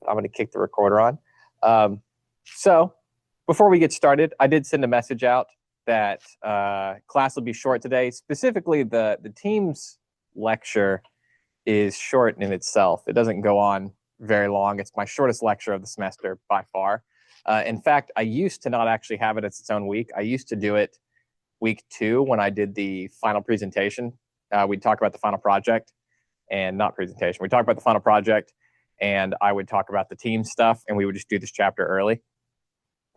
I'm going to kick the recorder on. So before we get started, I did send a message out that class will be short today. Specifically, the team's lecture is short in itself. It doesn't go on very long. It's my shortest lecture of the semester by far. In fact, I used to not actually have it as its own week. I used to do it week 2 when I did the final presentation. We'd talk about the final project and not presentation. We'd talk about the final project and I would talk about the team stuff and we would just do this chapter early.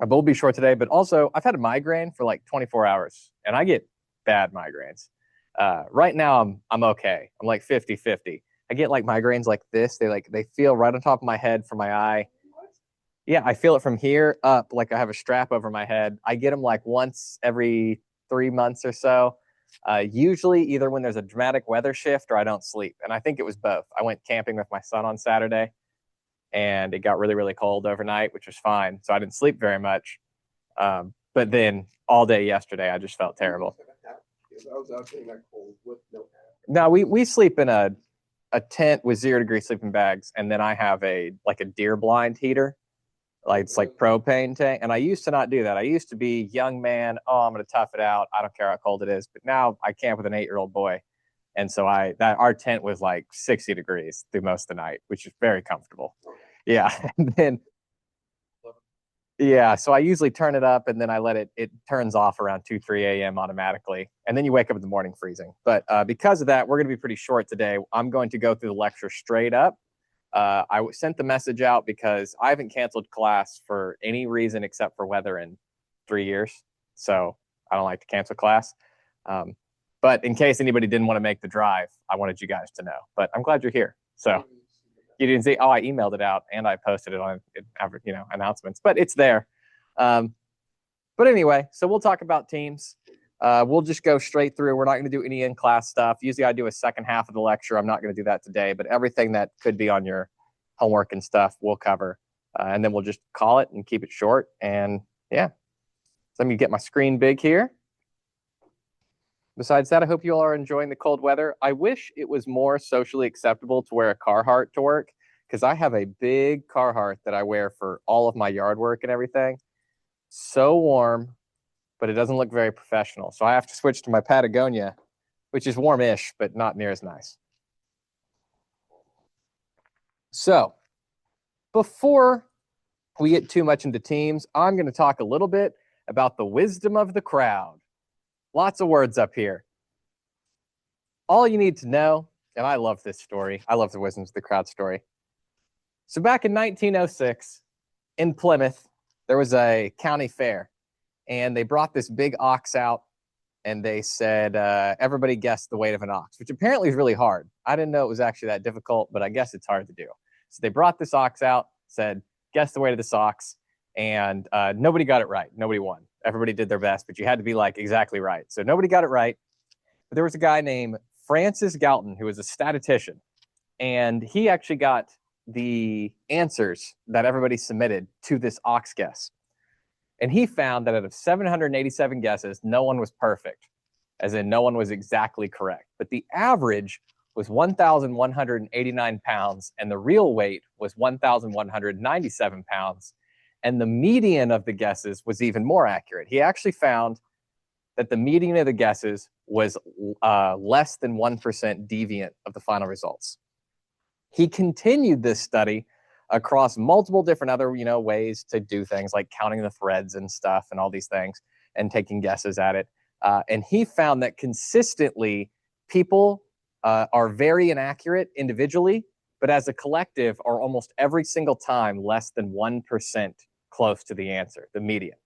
I will be short today, but also I've had a migraine for like 24 hours and I get bad migraines. Right now I'm okay. I'm like 50-50. I get like migraines like this. They feel right on top of my head from my eye. Yeah, I feel it from here up, like I have a strap over my head. I get them like once every 3 months or so. Usually either when there's a dramatic weather shift or I don't sleep. And I think it was both. I went camping with my son on Saturday and it got really, really cold overnight, which was fine. So I didn't sleep very much. But then all day yesterday, I just felt terrible. No, we sleep in a tent with 0-degree sleeping bags. And then I have a deer blind heater. Like it's like propane tank. And I used to not do that. I used to be young man. Oh, I'm going to tough it out. I don't care how cold it is. But now I camp with an 8-year-old boy. And so our tent was like 60 degrees through most of the night, which is very comfortable. Yeah. And then, yeah. So I usually turn it up and then I let it turns off around 2-3 a.m. automatically. And then you wake up in the morning freezing. But because of that, we're going to be pretty short today. I'm going to go through the lecture straight up. I sent the message out because I haven't canceled class for any reason except for weather in 3 years. So I don't like to cancel class. But in case anybody didn't want to make the drive, I wanted you guys to know. But I'm glad you're here. So you didn't see, I emailed it out and I posted it on announcements, but it's there. But anyway, so we'll talk about teams. We'll just go straight through. We're not going to do any in-class stuff. Usually I do a second half of the lecture. I'm not going to do that today, but everything that could be on your homework and stuff we'll cover. And then we'll just call it and keep it short. And yeah, so let me get my screen big here. Besides that, I hope you all are enjoying the cold weather. I wish it was more socially acceptable to wear a Carhartt to work because I have a big Carhartt that I wear for all of my yard work and everything. So warm, but it doesn't look very professional. So I have to switch to my Patagonia, which is warm-ish, but not near as nice. So before we get too much into teams, I'm going to talk a little bit about the wisdom of the crowd. Lots of words up here. All you need to know, and I love this story. I love the wisdom of the crowd story. So back in 1906 in Plymouth, there was a county fair. And they brought this big ox out and they said, everybody guess the weight of an ox, which apparently is really hard. I didn't know it was actually that difficult, but I guess it's hard to do. So they brought this ox out, said, guess the weight of this ox. And nobody got it right. Nobody won. Everybody did their best, but you had to be like exactly right. So nobody got it right. But there was a guy named Francis Galton who was a statistician. And he actually got the answers that everybody submitted to this ox guess. And he found that out of 787 guesses, no one was perfect, as in no one was exactly correct. But the average was 1,189 pounds, and the real weight was 1,197 pounds. And the median of the guesses was even more accurate. He actually found that the median of the guesses was less than 1% deviant of the final results. He continued this study across multiple different other, ways to do things like counting the threads and stuff and all these things and taking guesses at it. And he found that consistently people are very inaccurate individually, but as a collective are almost every single time less than 1% close to the answer, the median.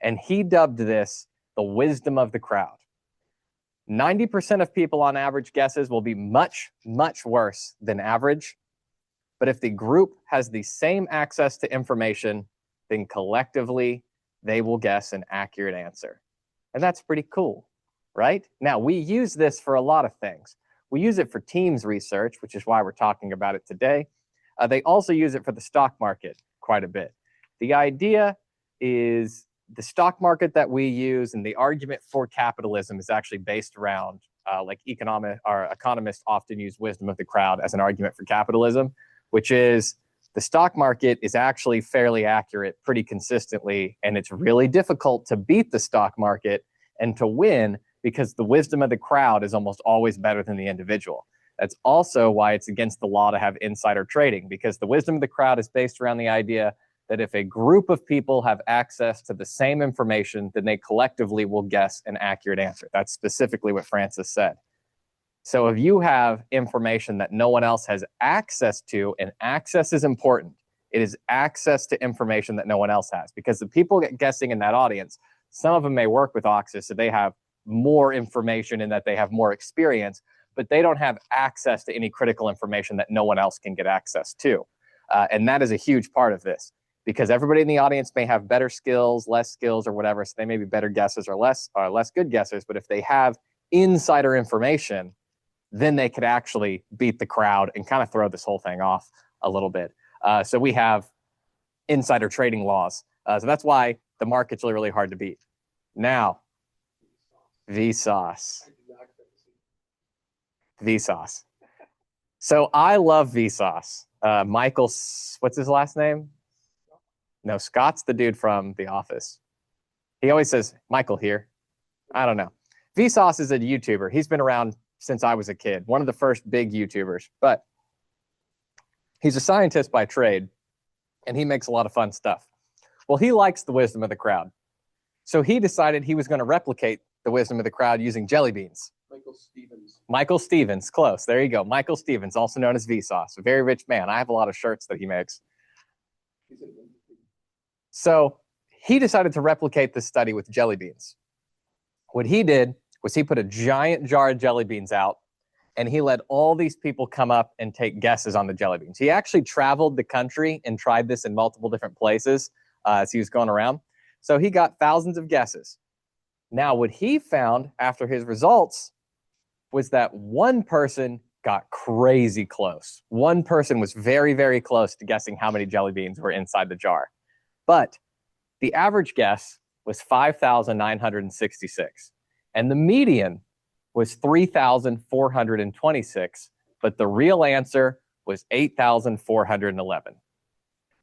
And he dubbed this the wisdom of the crowd. 90% of people on average guesses will be much, much worse than average. But if the group has the same access to information, then collectively they will guess an accurate answer. And that's pretty cool, right? Now, we use this for a lot of things. We use it for teams research, which is why we're talking about it today. They also use it for the stock market quite a bit. The idea is the stock market that we use and the argument for capitalism is actually based around economists often use wisdom of the crowd as an argument for capitalism, which is The stock market is actually fairly accurate pretty consistently, and it's really difficult to beat the stock market and to win because the wisdom of the crowd is almost always better than the individual. That's also why it's against the law to have insider trading, because the wisdom of the crowd is based around the idea that if a group of people have access to the same information, then they collectively will guess an accurate answer. That's specifically what Francis said. So if you have information that no one else has access to, and access is important, it is access to information that no one else has, because the people guessing in that audience, some of them may work with Oxus, so they have more information in that they have more experience, but they don't have access to any critical information that no one else can get access to. And that is a huge part of this, because everybody in the audience may have better skills, less skills, or whatever, so they may be better guessers or less good guessers, but if they have insider information, then they could actually beat the crowd and kind of throw this whole thing off a little bit. So we have insider trading laws. So that's why the market's really, really hard to beat. Now, Vsauce. Vsauce. So I love Vsauce. Michael, what's his last name? No, Scott's the dude from The Office. He always says, Michael here. I don't know. Vsauce is a YouTuber. He's been around since I was a kid, one of the first big YouTubers, but he's a scientist by trade, and he makes a lot of fun stuff. Well, he likes the wisdom of the crowd. So he decided he was going to replicate the wisdom of the crowd using jelly beans. Michael Stevens. Michael Stevens, close. There you go. Michael Stevens, also known as Vsauce, a very rich man. I have a lot of shirts that he makes. So he decided to replicate this study with jelly beans. What he did was he put a giant jar of jelly beans out, and he let all these people come up and take guesses on the jelly beans. He actually traveled the country and tried this in multiple different places as he was going around. So he got thousands of guesses. Now, what he found after his results was that one person got crazy close. One person was very, very close to guessing how many jelly beans were inside the jar. But the average guess was 5,966. And the median was 3,426, but the real answer was 8,411.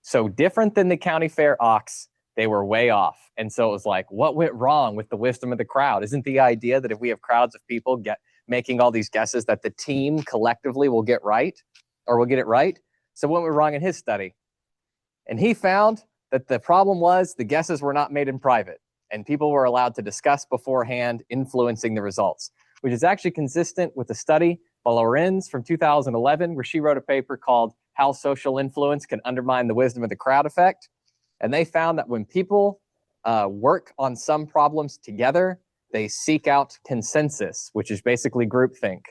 So different than the county fair ox, they were way off. And so it was like, what went wrong with the wisdom of the crowd? Isn't the idea that if we have crowds of people making all these guesses that the team collectively will get right, or will get it right? So what went wrong in his study? And he found that the problem was the guesses were not made in private, and people were allowed to discuss beforehand, influencing the results, which is actually consistent with a study by Lorenz from 2011, where she wrote a paper called How Social Influence Can Undermine the Wisdom of the Crowd Effect. And they found that when people work on some problems together, they seek out consensus, which is basically groupthink.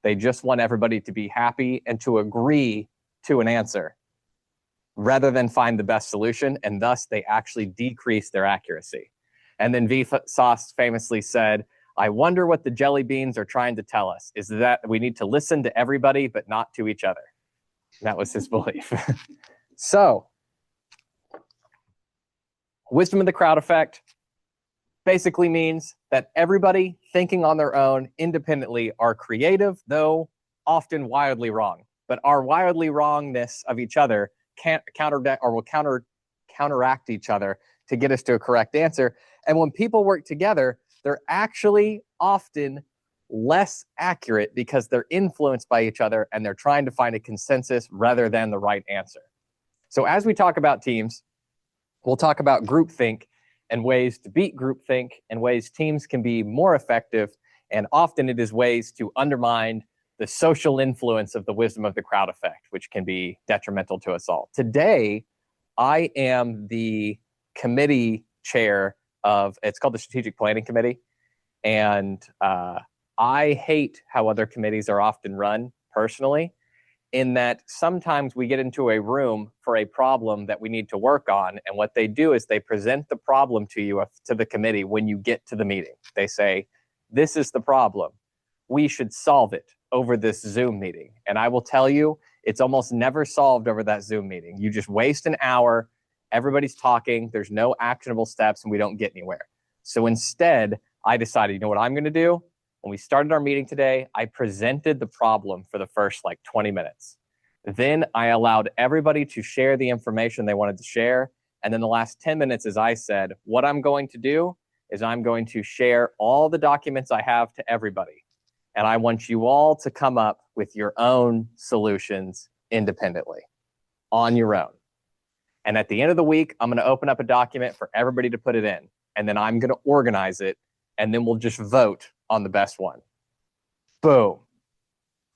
They just want everybody to be happy and to agree to an answer, rather than find the best solution, and thus they actually decrease their accuracy. And then Vsauce famously said, I wonder what the jelly beans are trying to tell us, is that we need to listen to everybody, but not to each other. That was his belief. So, wisdom of the crowd effect basically means that everybody thinking on their own independently are creative, though often wildly wrong. But our wildly wrongness of each other can't counteract each other to get us to a correct answer. And when people work together, they're actually often less accurate because they're influenced by each other and they're trying to find a consensus rather than the right answer. So as we talk about teams, we'll talk about groupthink and ways to beat groupthink and ways teams can be more effective. And often it is ways to undermine the social influence of the wisdom of the crowd effect, which can be detrimental to us all. Today, I am the committee chair of, it's called the Strategic Planning Committee. And I hate how other committees are often run personally, in that sometimes we get into a room for a problem that we need to work on. And what they do is they present the problem to you, to the committee, when you get to the meeting. They say, this is the problem. We should solve it over this Zoom meeting. And I will tell you, it's almost never solved over that Zoom meeting. You just waste an hour. Everybody's talking. There's no actionable steps and we don't get anywhere. So instead, I decided, you know what I'm going to do? When we started our meeting today, I presented the problem for the first 20 minutes. Then I allowed everybody to share the information they wanted to share. And then the last 10 minutes, as I said, what I'm going to do is I'm going to share all the documents I have to everybody. And I want you all to come up with your own solutions independently on your own. And at the end of the week, I'm going to open up a document for everybody to put it in. And then I'm going to organize it. And then we'll just vote on the best one. Boom.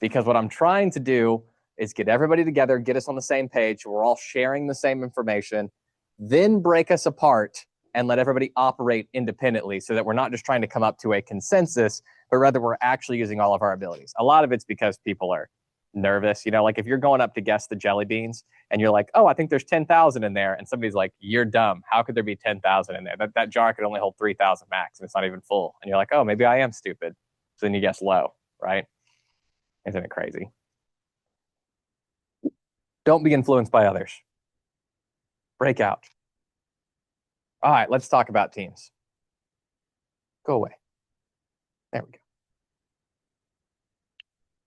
Because what I'm trying to do is get everybody together, get us on the same page. We're all sharing the same information, then break us apart and let everybody operate independently so that we're not just trying to come up to a consensus, but rather we're actually using all of our abilities. A lot of it's because people are nervous. You know, like if you're going up to guess the jelly beans and you're like, oh, I think there's 10,000 in there. And somebody's like, you're dumb. How could there be 10,000 in there? That jar could only hold 3,000 max and it's not even full. And you're like, oh, maybe I am stupid. So then you guess low, right? Isn't it crazy? Don't be influenced by others. Break out. All right, let's talk about teams. Go away. There we go.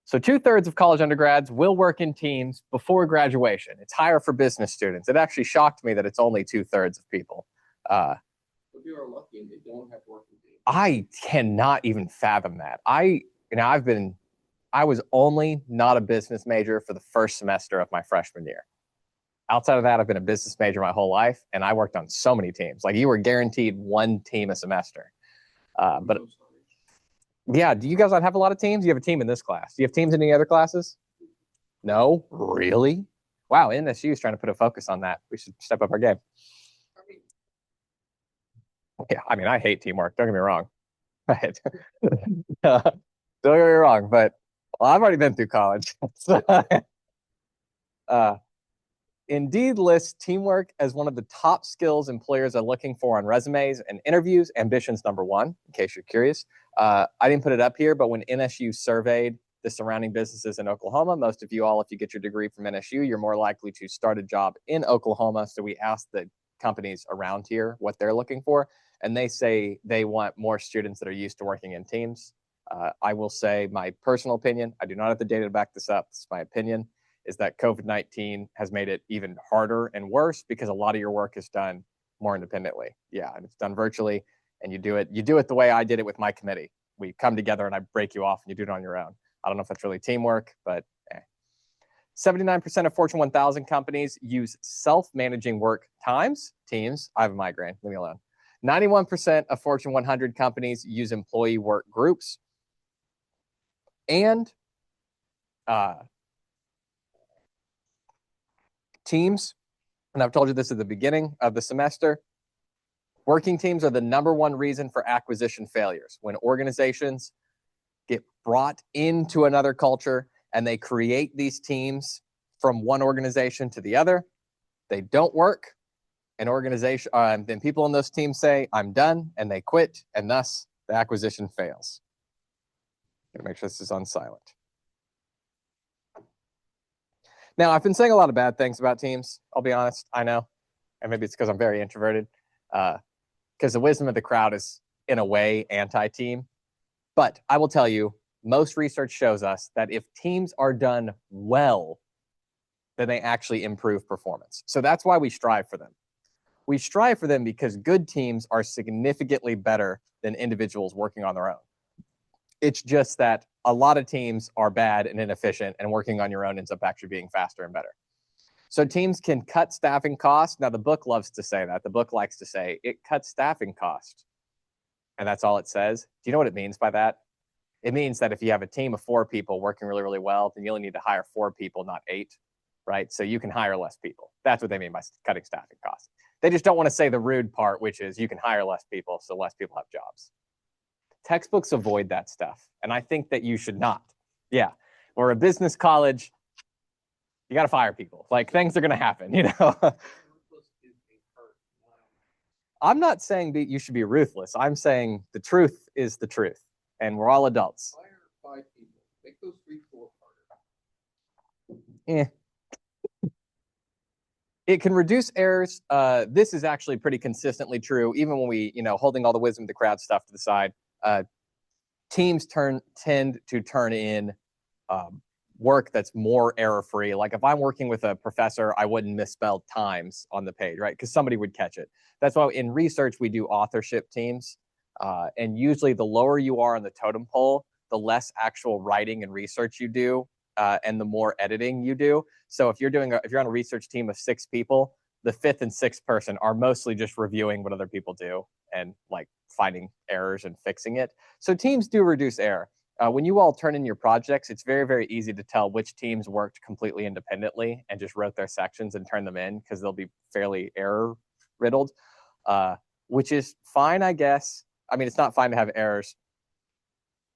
So 2/3 of college undergrads will work in teams before graduation. It's higher for business students. It actually shocked me that it's only 2/3 of people. If you are lucky and they don't have to work in teams. I cannot even fathom that. I was only not a business major for the first semester of my freshman year. Outside of that, I've been a business major my whole life, and I worked on so many teams. Like you were guaranteed one team a semester. But yeah, do you guys not have a lot of teams? You have a team in this class. Do you have teams in any other classes? No? Really? Wow, NSU is trying to put a focus on that. We should step up our game. Yeah, I mean, I hate teamwork. Don't get me wrong. Don't get me wrong, but well, I've already been through college. So, Indeed lists teamwork as one of the top skills employers are looking for on resumes and interviews. Ambition's number one, in case you're curious. I didn't put it up here, but when NSU surveyed the surrounding businesses in Oklahoma, most of you all, if you get your degree from NSU, you're more likely to start a job in Oklahoma. So we asked the companies around here what they're looking for, and they say they want more students that are used to working in teams. I will say my personal opinion, I do not have the data to back this up. This is my opinion, is that COVID-19 has made it even harder and worse because a lot of your work is done more independently. Yeah, and it's done virtually, and you do it the way I did it with my committee. We come together and I break you off and you do it on your own. I don't know if that's really teamwork, but 79% of Fortune 1000 companies use self-managing work teams. I have a migraine, leave me alone. 91% of Fortune 100 companies use employee work groups. And teams, and I've told you this at the beginning of the semester, working teams are the number one reason for acquisition failures. When organizations get brought into another culture and they create these teams from one organization to the other, they don't work. An organization, then people on those teams say, I'm done, and they quit, and thus the acquisition fails. Gotta make sure this is on silent. Now, I've been saying a lot of bad things about teams, I'll be honest, I know. And maybe it's because I'm very introverted. Because the wisdom of the crowd is, in a way, anti-team. But I will tell you, most research shows us that if teams are done well, then they actually improve performance. So that's why we strive for them. We strive for them because good teams are significantly better than individuals working on their own. It's just that a lot of teams are bad and inefficient, and working on your own ends up actually being faster and better. So teams can cut staffing costs. Now, the book loves to say that. The book likes to say it cuts staffing costs. And that's all it says. Do you know what it means by that? It means that if you have a team of 4 people working really, really well, then you only need to hire 4 people, not 8, right? So you can hire less people. That's what they mean by cutting staffing costs. They just don't want to say the rude part, which is you can hire less people, so less people have jobs. Textbooks avoid that stuff, and I think that you should not. Yeah, we're a business college. You got to fire people. Like, things are going to happen, you know? I'm not saying that you should be ruthless. I'm saying the truth is the truth, and we're all adults. Fire 5 people. Make those 3, 4 harder. Yeah. It can reduce errors. This is actually pretty consistently true, even when we, holding all the wisdom of the crowd stuff to the side. Teams tend to turn in work that's more error-free. Like if I'm working with a professor, I wouldn't misspell times on the page, right? Because somebody would catch it. That's why in research, we do authorship teams. And usually the lower you are on the totem pole, the less actual writing and research you do, and the more editing you do. So if you're on a research team of 6 people, the 5th and 6th person are mostly just reviewing what other people do and like finding errors and fixing it. So teams do reduce error. When you all turn in your projects, it's very, very easy to tell which teams worked completely independently and just wrote their sections and turned them in because they'll be fairly error riddled, which is fine, I guess. I mean, it's not fine to have errors.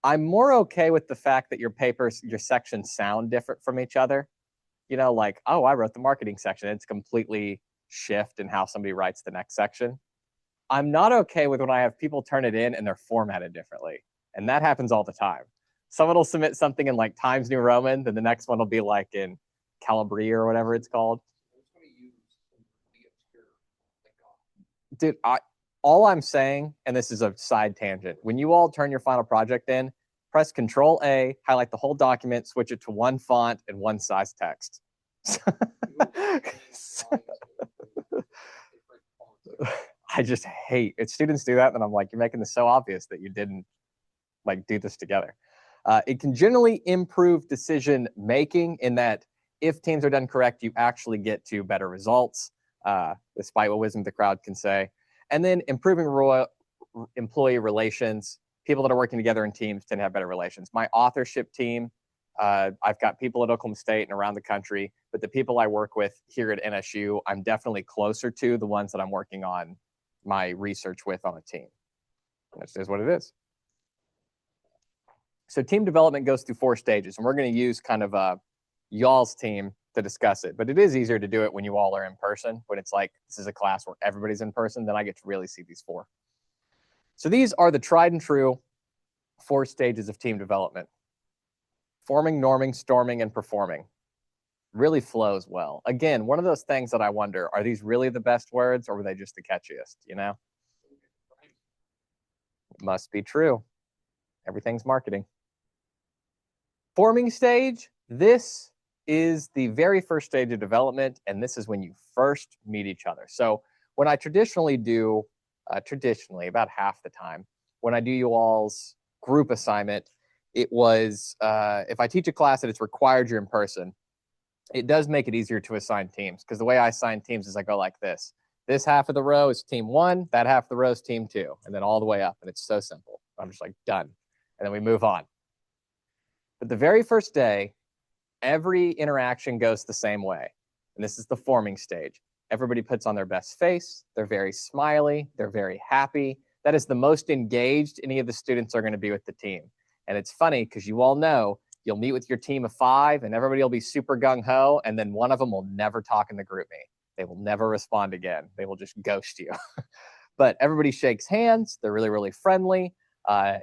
I'm more okay with the fact that your sections sound different from each other. You know, like, oh, I wrote the marketing section. It's completely shift in how somebody writes the next section. I'm not okay with when I have people turn it in and they're formatted differently. And that happens all the time. Someone will submit something in like Times New Roman, then the next one will be like in Calibri or whatever it's called. Dude, all I'm saying, and this is a side tangent, when you all turn your final project in, press Control A, highlight the whole document, switch it to one font and one size text. I just hate it. Students do that, and I'm like, you're making this so obvious that you didn't like do this together. It can generally improve decision making in that if teams are done correct, you actually get to better results, despite what wisdom of the crowd can say. And then improving employee relations. People that are working together in teams tend to have better relations. My authorship team, I've got people at Oklahoma State and around the country, but the people I work with here at NSU, I'm definitely closer to the ones that I'm working on my research with on a team. That is what it is. So team development goes through 4 stages, and we're going to use kind of y'all's team to discuss it. But it is easier to do it when you all are in person. When it's like this is a class where everybody's in person, then I get to really see these 4. So these are the tried and true 4 stages of team development. Forming, norming, storming, and performing. Really flows well. Again, one of those things that I wonder, are these really the best words or were they just the catchiest, you know? Must be true. Everything's marketing. Forming stage, this is the very first stage of development, and this is when you first meet each other. So when I traditionally do, about half the time, when I do you all's group assignment, it was, if I teach a class that it's required you're in person, it does make it easier to assign teams, because the way I assign teams is I go like this. This half of the row is team 1, that half of the row is team 2, and then all the way up, and it's so simple. I'm just like, done. And then we move on. But the very first day, every interaction goes the same way. And this is the forming stage. Everybody puts on their best face. They're very smiley. They're very happy. That is the most engaged any of the students are going to be with the team. And it's funny because you all know you'll meet with your team of 5 and everybody will be super gung-ho. And then one of them will never talk in the group meet. They will never respond again. They will just ghost you. But everybody shakes hands. They're really, really friendly,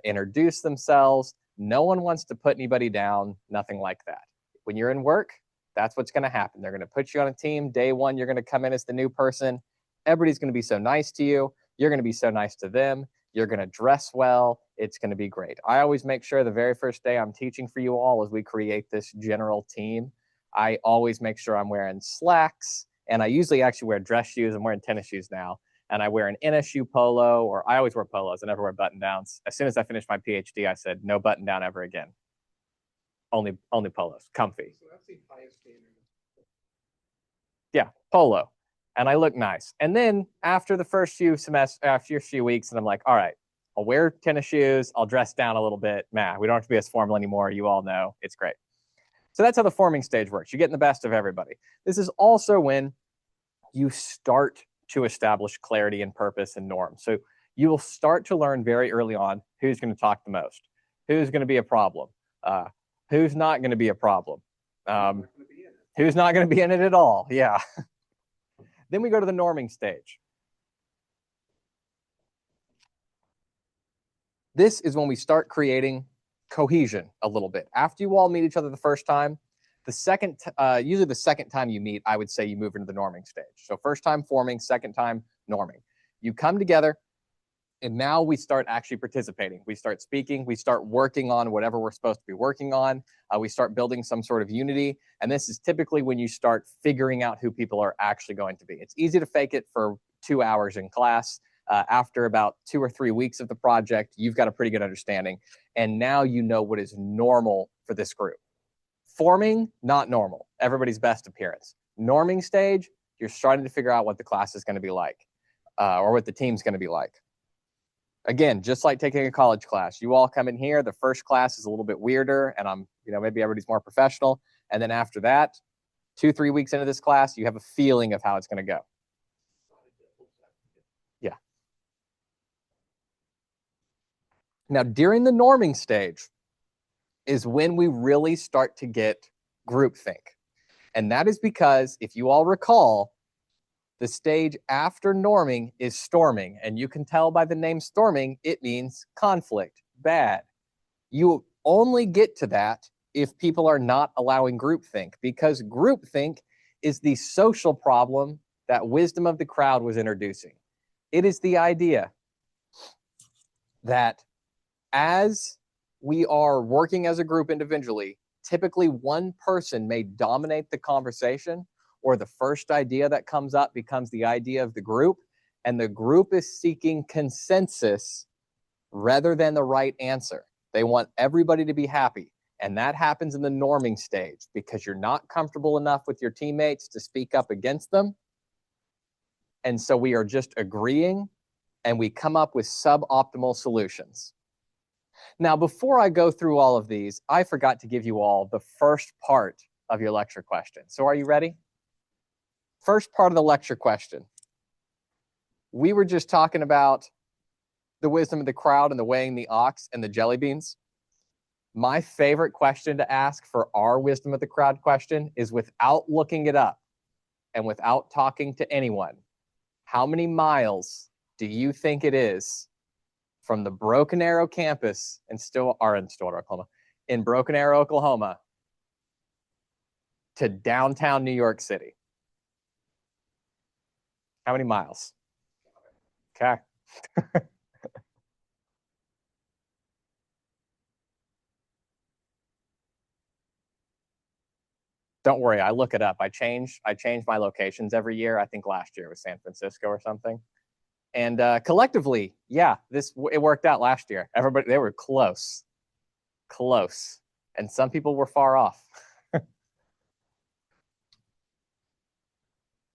introduce themselves. No one wants to put anybody down, nothing like that. When you're in work, that's what's going to happen. They're going to put you on a team. Day 1, you're going to come in as the new person. Everybody's going to be so nice to you. You're going to be so nice to them. You're going to dress well. It's going to be great. I always make sure the very first day I'm teaching for you all as we create this general team, I always make sure I'm wearing slacks, and I usually actually wear dress shoes. I'm wearing tennis shoes now, and I wear an NSU polo, or I always wear polos. I never wear button-downs. As soon as I finished my PhD, I said, no button-down ever again. Only polos, comfy. So that's the highest standard. Yeah, polo. And I look nice. And then after the first few weeks, and I'm like, all right, I'll wear tennis shoes. I'll dress down a little bit. Nah, we don't have to be as formal anymore. You all know it's great. So that's how the forming stage works. You're getting the best of everybody. This is also when you start to establish clarity and purpose and norms. So you will start to learn very early on who's going to talk the most, who's going to be a problem, who's not going to be a problem, who's not going to be in it at all. Yeah. Then we go to the norming stage. This is when we start creating cohesion a little bit. After you all meet each other the first time, usually the second time you meet, I would say you move into the norming stage. So first time forming, second time norming. You come together, And now we start actually participating. We start speaking. We start working on whatever we're supposed to be working on. We start building some sort of unity. And this is typically when you start figuring out who people are actually going to be. It's easy to fake it for 2 hours in class. After about 2 or 3 weeks of the project, you've got a pretty good understanding. And now you know what is normal for this group. Forming, not normal. Everybody's best appearance. Norming stage, you're starting to figure out what the class is going to be like, or what the team's going to be like. Again, just like taking a college class, you all come in here. The first class is a little bit weirder, and maybe everybody's more professional. And then after that, 2-3 weeks into this class, you have a feeling of how it's going to go. Yeah. Now, during the norming stage is when we really start to get groupthink. And that is because, if you all recall, the stage after norming is storming. And you can tell by the name storming, it means conflict, bad. You only get to that if people are not allowing groupthink, because groupthink is the social problem that wisdom of the crowd was introducing. It is the idea that as we are working as a group individually, typically one person may dominate the conversation, or the first idea that comes up becomes the idea of the group, and the group is seeking consensus rather than the right answer. They want everybody to be happy, and that happens in the norming stage because you're not comfortable enough with your teammates to speak up against them. And so we are just agreeing, and we come up with suboptimal solutions. Now, before I go through all of these, I forgot to give you all the first part of your lecture question. So are you ready? First part of the lecture question. We were just talking about the wisdom of the crowd and the weighing the ox and the jelly beans. My favorite question to ask for our wisdom of the crowd question is, without looking it up and without talking to anyone, how many miles do you think it is from the Broken Arrow campus in Stillwater, Oklahoma, in Broken Arrow, Oklahoma, to downtown New York City? How many miles? Okay. Don't worry, I look it up. I change my locations every year. I think last year it was San Francisco or something. And collectively, yeah, it worked out last year. Everybody, they were close. And some people were far off.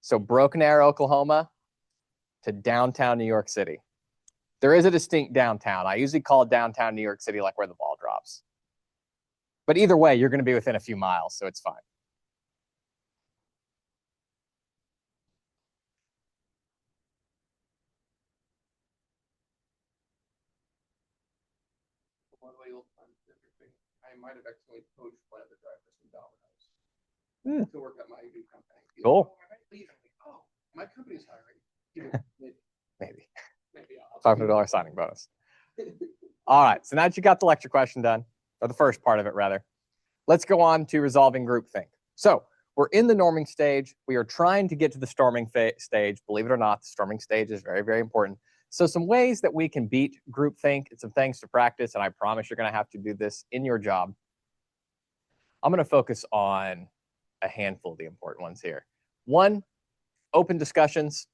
So Broken Arrow, Oklahoma to downtown New York City. There is a distinct downtown. I usually call downtown New York City like where the ball drops. But either way, you're going to be within a few miles, so it's fine. I might have accidentally poached one of the drivers from Domino's to work at my new company. Cool. Oh, my company's hiring. Maybe. I'll $500 signing bonus. All right, so now that you got the lecture question done, or the first part of it rather, let's go on to resolving groupthink. So we're in the norming stage. We are trying to get to the storming stage. Believe it or not, the storming stage is very, very important. So some ways that we can beat groupthink and some things to practice, and I promise you're going to have to do this in your job. I'm going to focus on a handful of the important ones here. One, open discussions.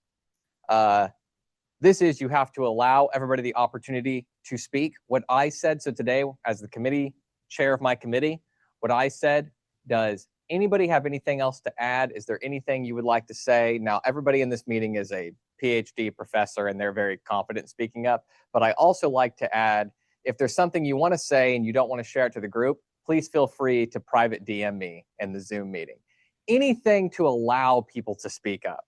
This is, you have to allow everybody the opportunity to speak. What I said, so today, as the committee chair of my committee, what I said, does anybody have anything else to add? Is there anything you would like to say? Now, everybody in this meeting is a PhD professor, and they're very confident speaking up. But I also like to add, if there's something you want to say and you don't want to share it to the group, please feel free to private DM me in the Zoom meeting. Anything to allow people to speak up.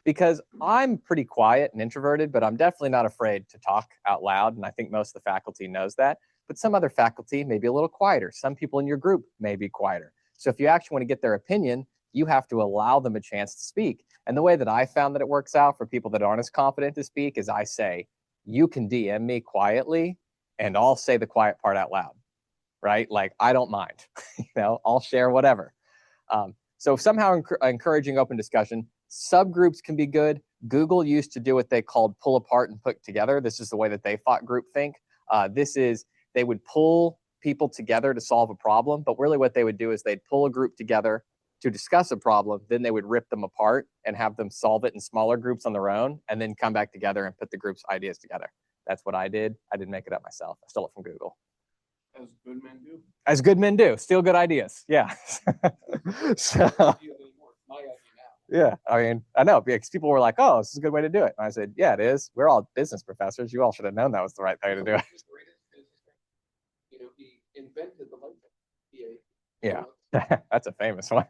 Because I'm pretty quiet and introverted, but I'm definitely not afraid to talk out loud. And I think most of the faculty knows that. But some other faculty may be a little quieter. Some people in your group may be quieter. So if you actually want to get their opinion, you have to allow them a chance to speak. And the way that I found that it works out for people that aren't as confident to speak is I say, you can DM me quietly and I'll say the quiet part out loud, right? Like, I don't mind, I'll share whatever. So somehow encouraging open discussion. Subgroups can be good. Google used to do what they called pull apart and put together. This is the way that they fought groupthink. They would pull people together to solve a problem, but really what they would do is they'd pull a group together to discuss a problem, then they would rip them apart and have them solve it in smaller groups on their own, and then come back together and put the group's ideas together. That's what I did. I didn't make it up myself. I stole it from Google. As good men do. As good men do, steal good ideas. Yeah. So, My idea now. yeah, I mean, I know because people were like, "Oh, this is a good way to do it." And I said, "Yeah, it is. We're all business professors. You all should have known that was the right way to do it." You know, he invented the light bulb. Yeah, that's a famous one.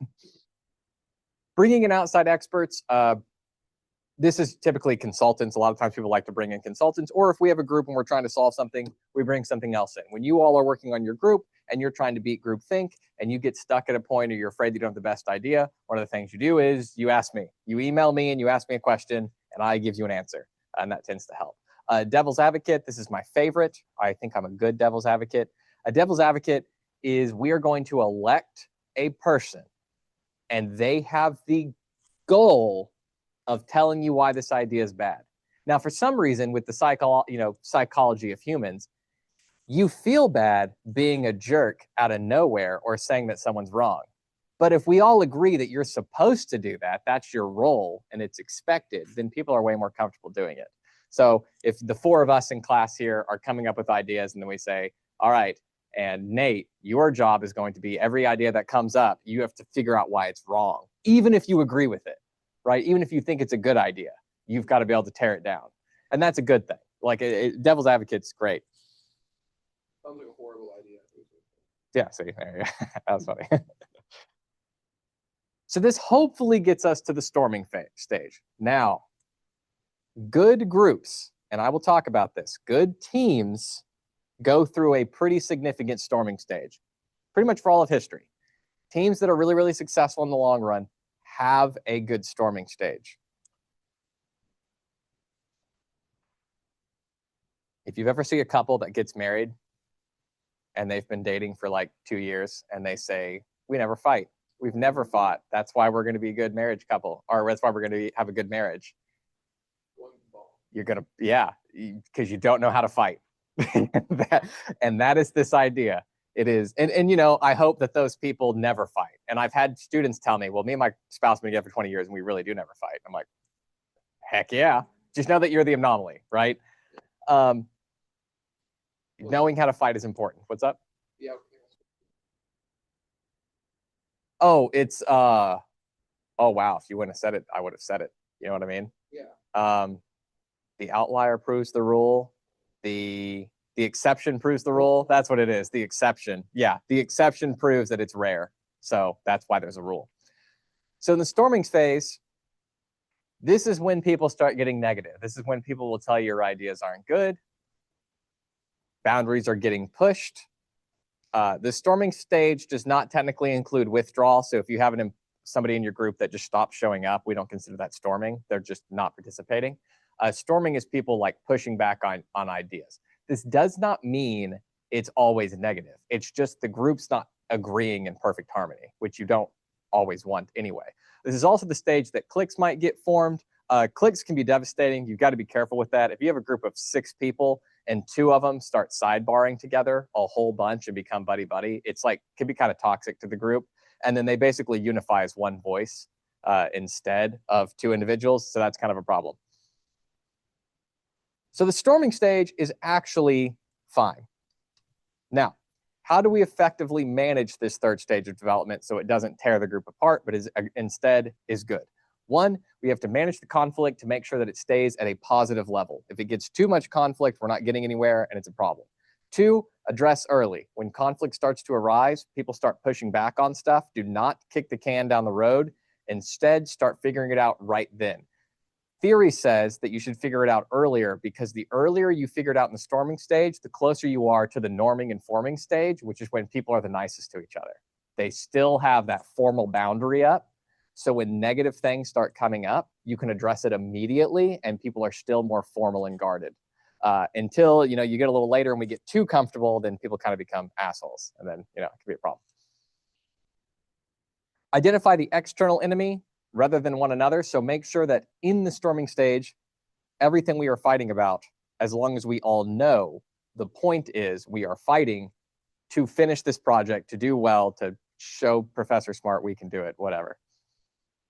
Bringing in outside experts. This is typically consultants. A lot of times people like to bring in consultants, or if we have a group and we're trying to solve something, we bring something else in. When you all are working on your group and you're trying to beat groupthink and you get stuck at a point or you're afraid you don't have the best idea, one of the things you do is you ask me. You email me and you ask me a question and I give you an answer, and that tends to help. Devil's advocate, this is my favorite. I think I'm a good devil's advocate. A devil's advocate is we are going to elect a person and they have the goal of telling you why this idea is bad. Now, for some reason, with the psychology of humans, you feel bad being a jerk out of nowhere or saying that someone's wrong. But if we all agree that you're supposed to do that, that's your role and it's expected, then people are way more comfortable doing it. So if the four of us in class here are coming up with ideas and then we say, all right, and Nate, your job is going to be every idea that comes up, you have to figure out why it's wrong, even if you agree with it. Right? Even if you think it's a good idea, you've got to be able to tear it down. And that's a good thing. Like devil's advocate's great. Sounds like a horrible idea. Yeah, see, there you go. That was funny. So this hopefully gets us to the storming stage. Now, good groups, and I will talk about this, good teams go through a pretty significant storming stage, pretty much for all of history. Teams that are really, really successful in the long run have a good storming stage. If you've ever seen a couple that gets married and they've been dating for like 2 years and they say, we never fight. We've never fought. That's why we're going to be a good marriage couple, or that's why we're going to have a good marriage. You're going to, yeah, because you don't know how to fight. And that is this idea. It is. And you know, I hope that those people never fight. And I've had students tell me, well, me and my spouse have been together for 20 years and we really do never fight. I'm like, heck yeah. Just know that you're the anomaly, right? Knowing how to fight is important. What's up? Yeah. Oh, it's oh wow. If you wouldn't have said it, I would have said it. You know what I mean? Yeah. The outlier proves the rule. The exception proves the rule. That's what it is. The exception. Yeah, the exception proves that it's rare. So that's why there's a rule. So in the storming phase, this is when people start getting negative. This is when people will tell you your ideas aren't good. Boundaries are getting pushed. The storming stage does not technically include withdrawal. So if you have somebody in your group that just stops showing up, we don't consider that storming. They're just not participating. Storming is people like pushing back on ideas. This does not mean it's always negative. It's just the group's not agreeing in perfect harmony, which you don't always want anyway. This is also the stage that cliques might get formed. Cliques can be devastating. You've got to be careful with that. If you have a group of 6 people and 2 of them start sidebarring together a whole bunch and become buddy-buddy, it's like, can be kind of toxic to the group. And then they basically unify as one voice instead of 2 individuals. So that's kind of a problem. So the storming stage is actually fine. Now, how do we effectively manage this third stage of development so it doesn't tear the group apart, but instead is good? 1, we have to manage the conflict to make sure that it stays at a positive level. If it gets too much conflict, we're not getting anywhere and it's a problem. 2, address early. When conflict starts to arise, people start pushing back on stuff. Do not kick the can down the road. Instead, start figuring it out right then. Theory says that you should figure it out earlier because the earlier you figure it out in the storming stage, the closer you are to the norming and forming stage, which is when people are the nicest to each other. They still have that formal boundary up. So when negative things start coming up, you can address it immediately and people are still more formal and guarded. Until, you get a little later and we get too comfortable, then people kind of become assholes. And then, it can be a problem. Identify the external enemy. rather than one another. So make sure that in the storming stage, everything we are fighting about, as long as we all know the point is we are fighting to finish this project, to do well, to show Professor Smart we can do it, whatever.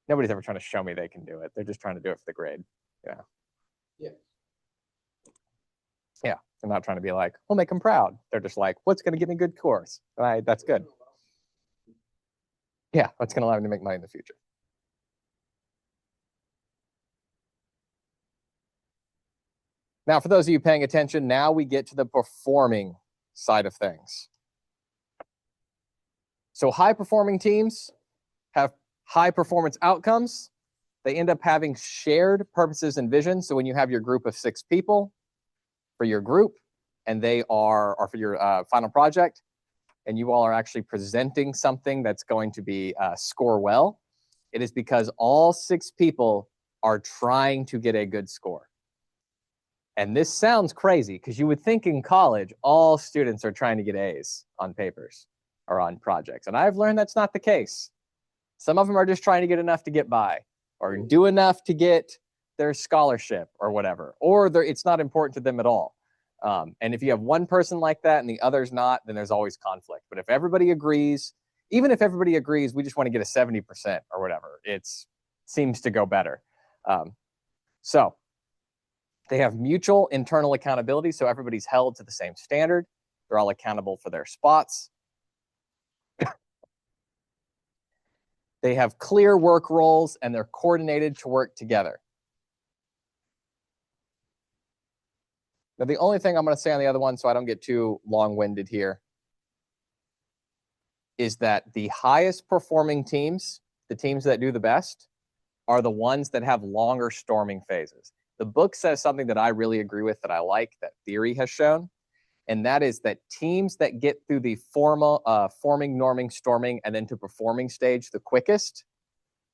Nobody's ever trying to show me they can do it. They're just trying to do it for the grade. Yeah. Yeah. Yeah. They're not trying to be like, we'll make them proud. They're just like, what's going to give me a good course? That's good. Yeah. What's going to allow me to make money in the future? Now, for those of you paying attention, now we get to the performing side of things. So high-performing teams have high performance outcomes. They end up having shared purposes and visions. So when you have your group of 6 people for your group, and they are for your final project, and you all are actually presenting something that's going to be score well, it is because all 6 people are trying to get a good score. And this sounds crazy because you would think in college, all students are trying to get A's on papers or on projects. And I've learned that's not the case. Some of them are just trying to get enough to get by or do enough to get their scholarship or whatever, or it's not important to them at all. And if you have one person like that and the other's not, then there's always conflict. But if everybody agrees, even if everybody agrees, we just want to get a 70% or whatever, it seems to go better. So they have mutual internal accountability. So everybody's held to the same standard. They're all accountable for their spots. They have clear work roles and they're coordinated to work together. Now, the only thing I'm going to say on the other one, so I don't get too long-winded here, is that the highest performing teams, the teams that do the best, are the ones that have longer storming phases. The book says something that I really agree with, that I like, that theory has shown, and that is that teams that get through the forming, norming, storming, and then to performing stage the quickest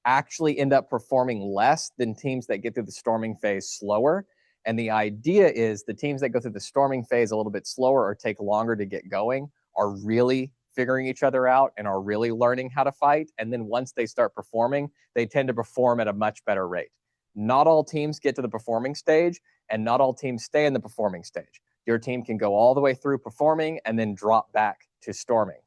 actually end up performing less than teams that get through the storming phase slower. And the idea is the teams that go through the storming phase a little bit slower or take longer to get going are really figuring each other out and are really learning how to fight. And then once they start performing, they tend to perform at a much better rate. Not all teams get to the performing stage, and not all teams stay in the performing stage. Your team can go all the way through performing and then drop back to storming.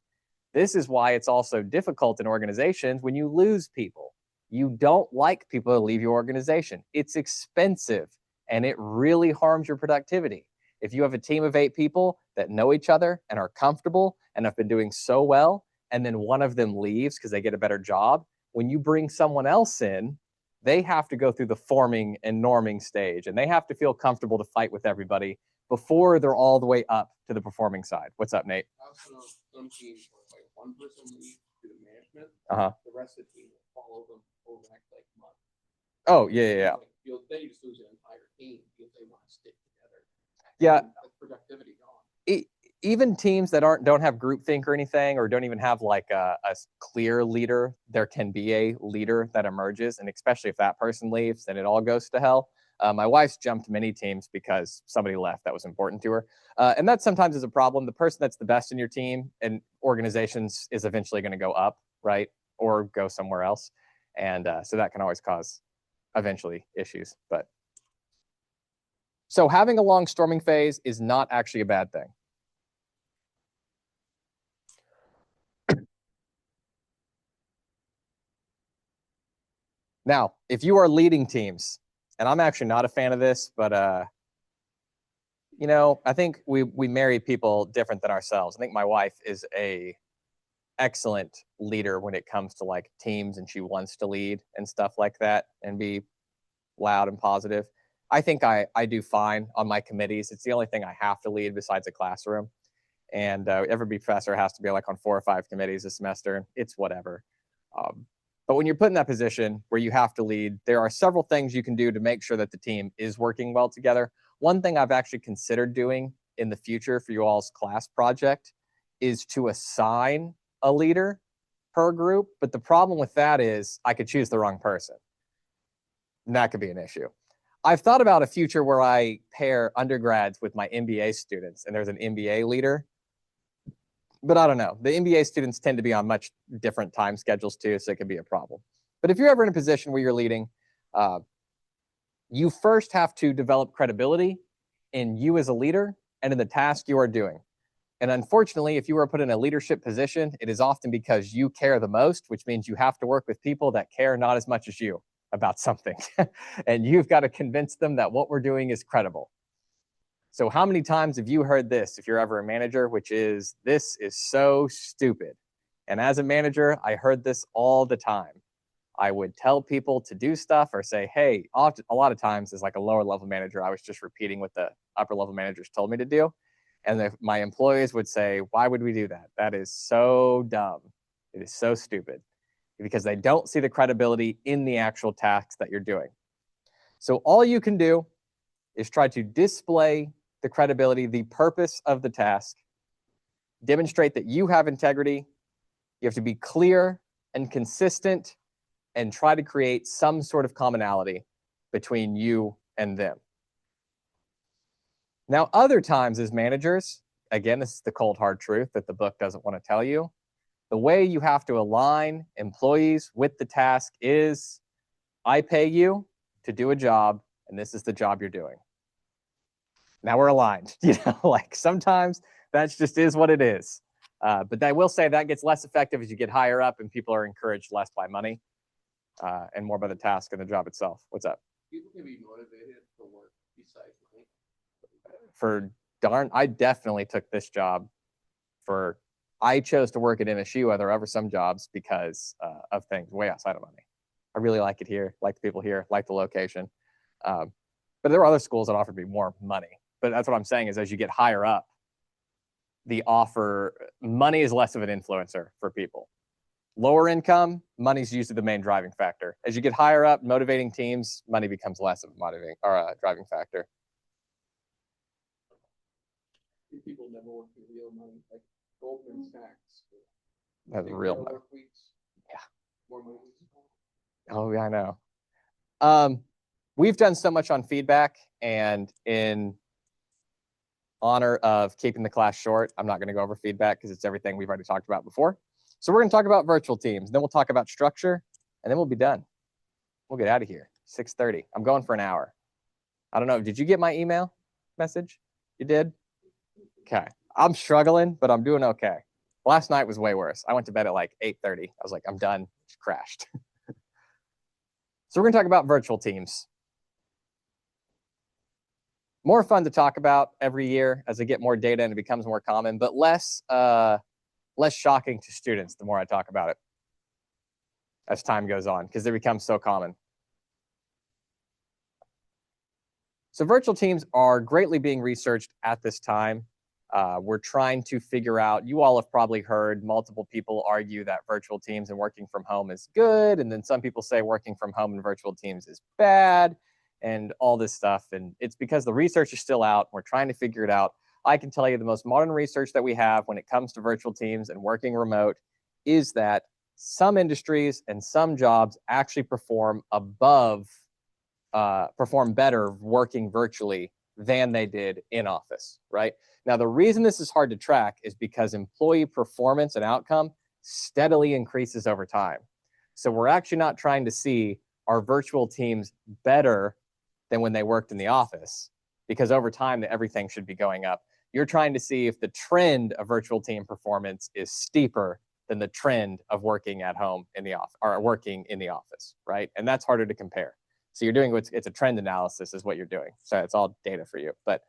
This is why it's also difficult in organizations when you lose people. You don't like people to leave your organization. It's expensive and it really harms your productivity. If you have a team of 8 people that know each other and are comfortable and have been doing so well, and then one of them leaves because they get a better job, when you bring someone else in, they have to go through the forming and norming stage, and they have to feel comfortable to fight with everybody before they're all the way up to the performing side. What's up, Nate? I also know some teams where like one person leads to the management, Uh-huh. the rest of the team will follow them over the next like month. Oh, yeah. Like, then you just lose an entire team if they want to stick together. Yeah. That's productivity gone. Even teams that don't have groupthink or anything, or don't even have like a clear leader, there can be a leader that emerges, and especially if that person leaves, then it all goes to hell. My wife's jumped many teams because somebody left that was important to her, and that sometimes is a problem. The person that's the best in your team and organizations is eventually going to go up, right, or go somewhere else, and so that can always cause eventually issues. But so having a long storming phase is not actually a bad thing. Now, if you are leading teams, and I'm actually not a fan of this, but I think we marry people different than ourselves. I think my wife is a excellent leader when it comes to like teams, and she wants to lead and stuff like that and be loud and positive. I think I do fine on my committees. It's the only thing I have to lead besides a classroom. And every professor has to be like on 4 or 5 committees a semester. It's whatever. But when you're put in that position where you have to lead, there are several things you can do to make sure that the team is working well together. One thing I've actually considered doing in the future for you all's class project is to assign a leader per group. But the problem with that is I could choose the wrong person. And that could be an issue. I've thought about a future where I pair undergrads with my MBA students, and there's an MBA leader. But I don't know. The MBA students tend to be on much different time schedules too, so it could be a problem. But if you're ever in a position where you're leading, you first have to develop credibility in you as a leader and in the task you are doing. And unfortunately, if you are put in a leadership position, it is often because you care the most, which means you have to work with people that care not as much as you about something. And you've got to convince them that what we're doing is credible. So how many times have you heard this if you're ever a manager, which is, this is so stupid? And as a manager, I heard this all the time. I would tell people to do stuff or say, hey, a lot of times as like a lower level manager, I was just repeating what the upper level managers told me to do. And my employees would say, why would we do that? That is so dumb. It is so stupid, because they don't see the credibility in the actual tasks that you're doing. So all you can do is try to display the credibility, the purpose of the task, demonstrate that you have integrity. You have to be clear and consistent and try to create some sort of commonality between you and them. Now, other times as managers, again, this is the cold hard truth that the book doesn't want to tell you. The way you have to align employees with the task is, I pay you to do a job, and this is the job you're doing. Now we're aligned. Like sometimes that just is what it is. But I will say that gets less effective as you get higher up and people are encouraged less by money and more by the task and the job itself. What's up? People can be motivated for work besides money. I definitely took this job I chose to work at MSU. There are ever some jobs because of things way outside of money. I really like it here, like the people here, like the location. But there are other schools that offer me more money. But that's what I'm saying is, as you get higher up, money is less of an influencer for people. Lower income, money's usually the main driving factor. As you get higher up, motivating teams, money becomes less of a driving factor. People never work for real money, like Goldman Sachs. That's real money. Yeah. More money. Oh, yeah, I know. We've done so much on feedback, and in honor of keeping the class short, I'm not going to go over feedback because it's everything we've already talked about before. So we're going to talk about virtual teams, then we'll talk about structure, and then we'll be done. We'll get out of here. 6:30. I'm going for an hour. I don't know. Did you get my email message? You did? Okay. I'm struggling, but I'm doing okay. Last night was way worse. I went to bed at like 8:30. I was like, I'm done. Just crashed. So we're going to talk about virtual teams. More fun to talk about every year as I get more data and it becomes more common, but less shocking to students the more I talk about it as time goes on, because they become so common. So virtual teams are greatly being researched at this time. We're trying to figure out, you all have probably heard multiple people argue that virtual teams and working from home is good. And then some people say working from home and virtual teams is bad and all this stuff. And it's because the research is still out. We're trying to figure it out. I can tell you the most modern research that we have when it comes to virtual teams and working remote is that some industries and some jobs actually perform better working virtually than they did in office, right? Now, the reason this is hard to track is because employee performance and outcome steadily increases over time. So we're actually not trying to see, are virtual teams better than when they worked in the office? Because over time, everything should be going up. You're trying to see if the trend of virtual team performance is steeper than the trend of working at home in the office or working in the office, right? And that's harder to compare. So you're doing it's a trend analysis is what you're doing. So it's all data for you. But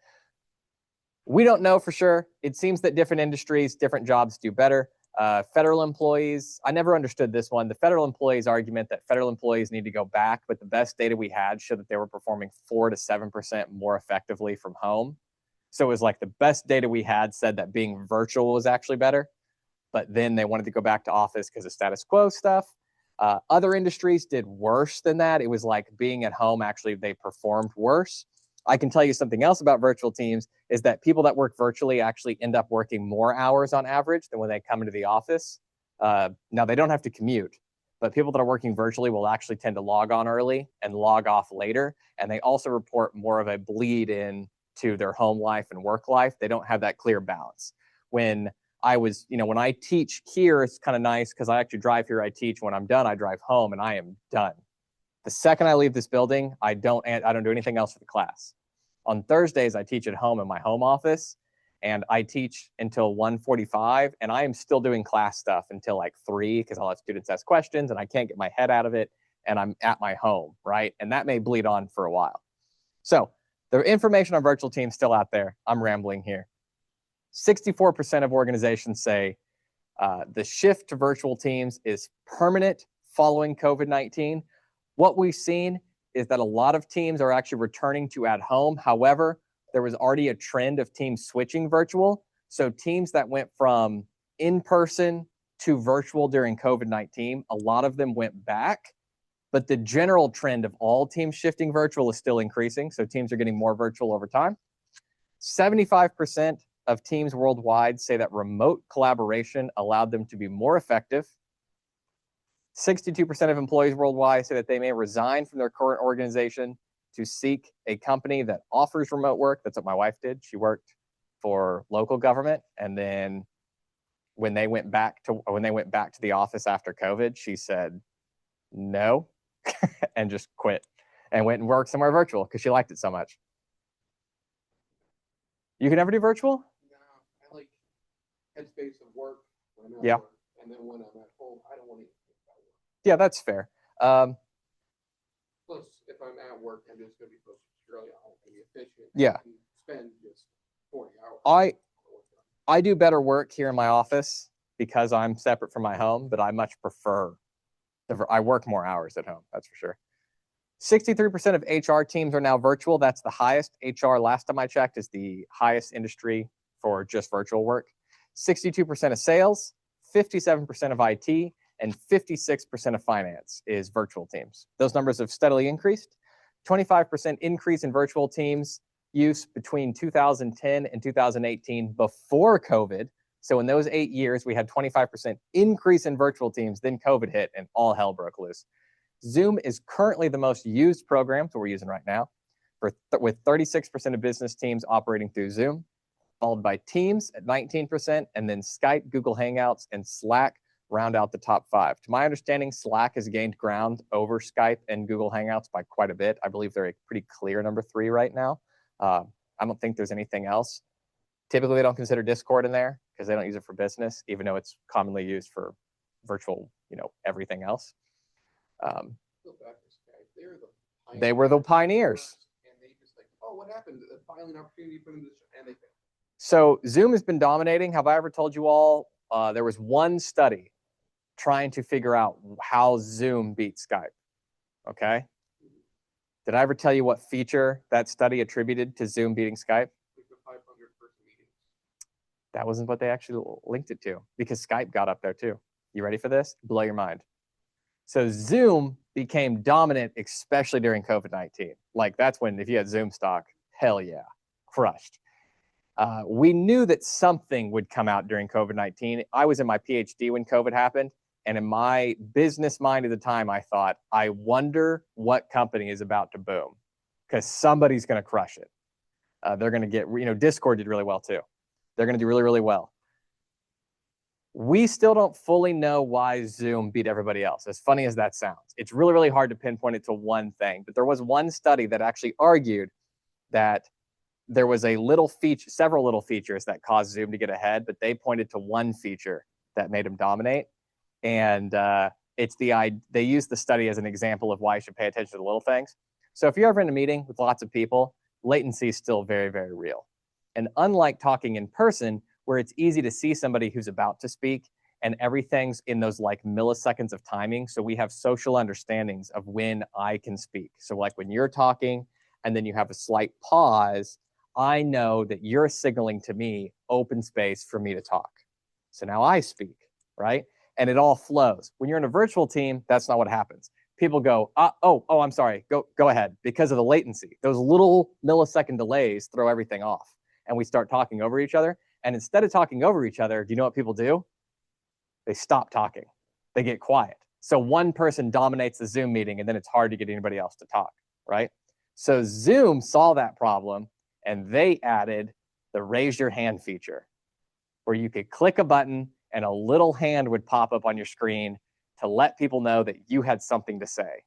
we don't know for sure. It seems that different industries, different jobs do better. Federal employees, I never understood this one. The federal employees argument that federal employees need to go back, but the best data we had showed that they were performing 4 to 7% more effectively from home. So it was like the best data we had said that being virtual was actually better, but then they wanted to go back to office because of status quo stuff. Other industries did worse than that. It was like being at home, actually, they performed worse. I can tell you something else about virtual teams is that people that work virtually actually end up working more hours on average than when they come into the office. Now, they don't have to commute, but people that are working virtually will actually tend to log on early and log off later. And they also report more of a bleed in to their home life and work life. They don't have that clear balance. When I was, when I teach here, it's kind of nice because I actually drive here, I teach. When I'm done, I drive home and I am done. The second I leave this building, I don't do anything else for the class. On Thursdays, I teach at home in my home office, and I teach until 1:45, and I am still doing class stuff until like 3 because I'll have students ask questions and I can't get my head out of it, and I'm at my home, right? And that may bleed on for a while. So the information on virtual teams still out there. I'm rambling here. 64% of organizations say the shift to virtual teams is permanent following COVID-19. What we've seen is that a lot of teams are actually returning to at home. However, there was already a trend of teams switching virtual. So teams that went from in-person to virtual during COVID-19, a lot of them went back. But the general trend of all teams shifting virtual is still increasing. So teams are getting more virtual over time. 75% of teams worldwide say that remote collaboration allowed them to be more effective. 62% of employees worldwide say that they may resign from their current organization to seek a company that offers remote work. That's what my wife did. She worked for local government, and then when they went back to the office after COVID, she said no and just quit and went and worked somewhere virtual because she liked it so much. You can never do virtual? No, I like headspace of work when I'm at Yeah. work, and then when I'm at home, I don't want to think about work. Yeah, that's fair. Plus, if I'm at work, I'm just going to be focused purely on home and be efficient. Yeah. And spend just 40 hours. I do better work here in my office because I'm separate from my home, but I much prefer I work more hours at home. That's for sure. 63% of HR teams are now virtual. That's the highest. HR, last time I checked, is the highest industry for just virtual work. 62% of sales, 57% of IT, and 56% of finance is virtual teams. Those numbers have steadily increased. 25% increase in virtual teams use between 2010 and 2018 before COVID. So in those 8 years, we had 25% increase in virtual teams, then COVID hit and all hell broke loose. Zoom is currently the most used program that we're using right now, with 36% of business teams operating through Zoom, followed by Teams at 19%, and then Skype, Google Hangouts, and Slack round out the top 5. To my understanding, Slack has gained ground over Skype and Google Hangouts by quite a bit. I believe they're a pretty clear number 3 right now. I don't think there's anything else. Typically, they don't consider Discord in there because they don't use it for business, even though it's commonly used for virtual, everything else. They were the pioneers. And they just like, oh, what happened? Finally, an opportunity for them to, and they failed. So Zoom has been dominating. Have I ever told you all? There was one study trying to figure out how Zoom beat Skype. Okay. Did I ever tell you what feature that study attributed to Zoom beating Skype? The 500-person meeting. That wasn't what they actually linked it to, because Skype got up there too. You ready for this? Blow your mind. So Zoom became dominant, especially during COVID-19. Like, that's when, if you had Zoom stock, hell yeah, crushed. We knew that something would come out during COVID-19. I was in my PhD when COVID happened. And in my business mind at the time, I thought, I wonder what company is about to boom, because somebody's going to crush it. They're going to get, Discord did really well too. They're going to do really, really well. We still don't fully know why Zoom beat everybody else, as funny as that sounds. It's really, really hard to pinpoint it to one thing. But there was one study that actually argued that there was several little features that caused Zoom to get ahead, but they pointed to one feature that made them dominate. And they use the study as an example of why you should pay attention to the little things. So if you're ever in a meeting with lots of people, latency is still very, very real. And unlike talking in person, where it's easy to see somebody who's about to speak and everything's in those like milliseconds of timing. So we have social understandings of when I can speak. So like when you're talking and then you have a slight pause, I know that you're signaling to me open space for me to talk. So now I speak, right? And it all flows. When you're in a virtual team, that's not what happens. People go, I'm sorry, go ahead, because of the latency. Those little millisecond delays throw everything off, and we start talking over each other. And instead of talking over each other, do you know what people do? They stop talking. They get quiet. So one person dominates the Zoom meeting, and then it's hard to get anybody else to talk, right? So Zoom saw that problem, and they added the raise your hand feature. where you could click a button and a little hand would pop up on your screen to let people know that you had something to say.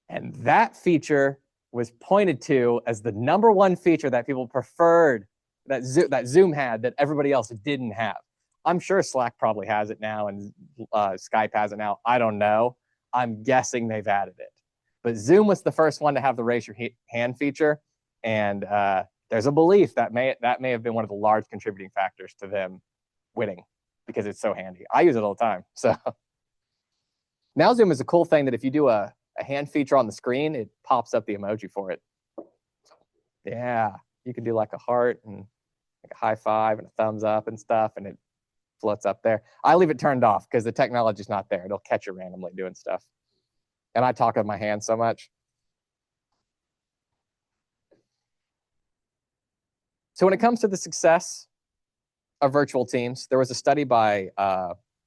And that feature was pointed to as the #1 feature that people preferred, that Zoom had, that everybody else didn't have. I'm sure Slack probably has it now and Skype has it now. I don't know. I'm guessing they've added it. But Zoom was the first one to have the raise your hand feature. And there's a belief that may have been one of the large contributing factors to them winning, because it's so handy. I use it all the time. So now Zoom is a cool thing that if you do a hand feature on the screen, it pops up the emoji for it. Yeah, you can do like a heart and like a high five and a thumbs up and stuff, and it floats up there. I leave it turned off because the technology's not there. It'll catch you randomly doing stuff. And I talk with my hands so much. So when it comes to the success of virtual teams, there was a study by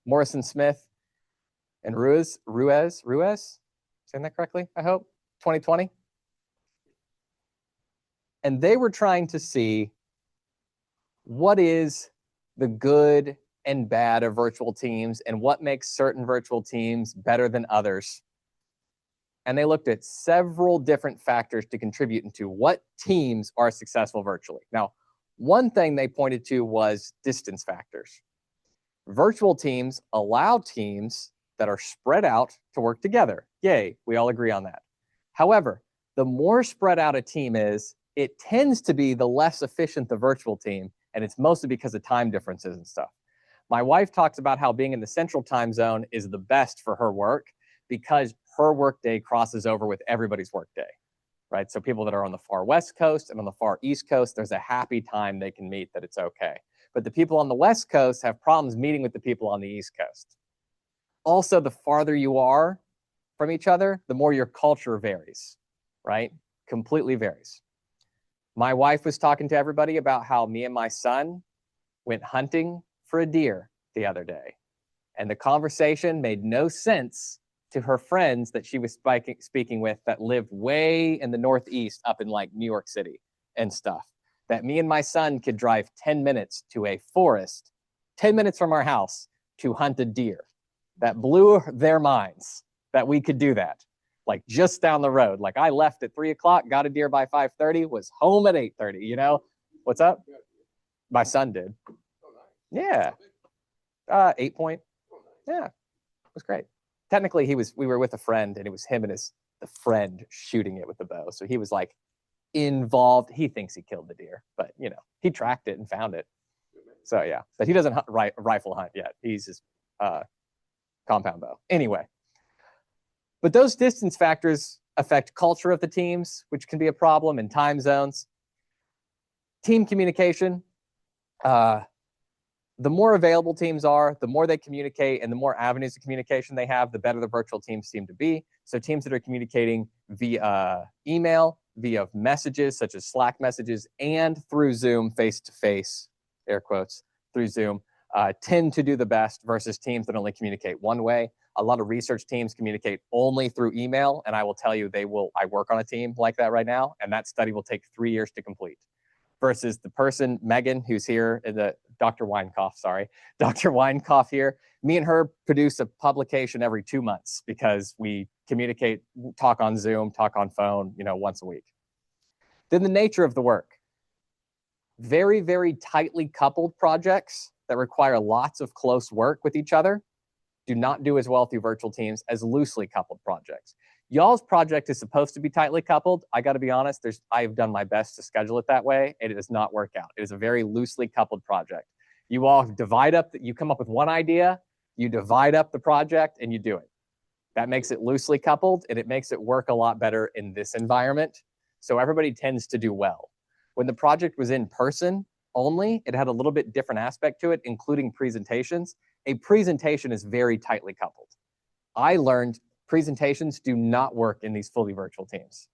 Morrison Smith and Ruiz, saying that correctly, I hope, 2020. And they were trying to see what is the good and bad of virtual teams and what makes certain virtual teams better than others. And they looked at several different factors to contribute into what teams are successful virtually. Now, one thing they pointed to was distance factors. Virtual teams allow teams that are spread out to work together. Yay, we all agree on that. However, the more spread out a team is, it tends to be the less efficient the virtual team, and it's mostly because of time differences and stuff. My wife talks about how being in the central time zone is the best for her work because her workday crosses over with everybody's workday, right? So people that are on the far West Coast and on the far East Coast, there's a happy time they can meet that it's okay. But the people on the West Coast have problems meeting with the people on the East Coast. Also, the farther you are from each other, the more your culture varies, right? Completely varies. My wife was talking to everybody about how me and my son went hunting for a deer the other day. And the conversation made no sense to her friends that she was speaking with that lived way in the Northeast up in like New York City and stuff. That me and my son could drive 10 minutes to a forest, 10 minutes from our house to hunt a deer. That blew their minds that we could do that. Like just down the road. Like I left at 3 o'clock, got a deer by 5:30, was home at 8:30, you know? What's up? My son did. Yeah. 8 point. Yeah. It was great. Technically we were with a friend and it was him and the friend shooting it with the bow. So he was like involved. He thinks he killed the deer, but you know, he tracked it and found it. So yeah, but he doesn't rifle hunt yet. He's just compound bow. Anyway, but those distance factors affect culture of the teams, which can be a problem, in time zones. Team communication. The more available teams are, the more they communicate, and the more avenues of communication they have, the better the virtual teams seem to be. So teams that are communicating via email, via messages such as Slack messages, and through Zoom face-to-face, air quotes, through Zoom, tend to do the best versus teams that only communicate one way. A lot of research teams communicate only through email, and I will tell you, I work on a team like that right now, and that study will take 3 years to complete. Versus the person, Megan, who's here, Dr. Weinkoff here, me and her produce a publication every 2 months because we communicate, talk on Zoom, talk on phone, once a week. Then the nature of the work. Very, very tightly coupled projects that require lots of close work with each other do not do as well through virtual teams as loosely coupled projects. Y'all's project is supposed to be tightly coupled. I got to be honest, I've done my best to schedule it that way, and it does not work out. It is a very loosely coupled project. You all you come up with one idea, you divide up the project, and you do it. That makes it loosely coupled, and it makes it work a lot better in this environment. So everybody tends to do well. When the project was in person only, it had a little bit different aspect to it, including presentations. A presentation is very tightly coupled. I learned presentations do not work in these fully virtual teams.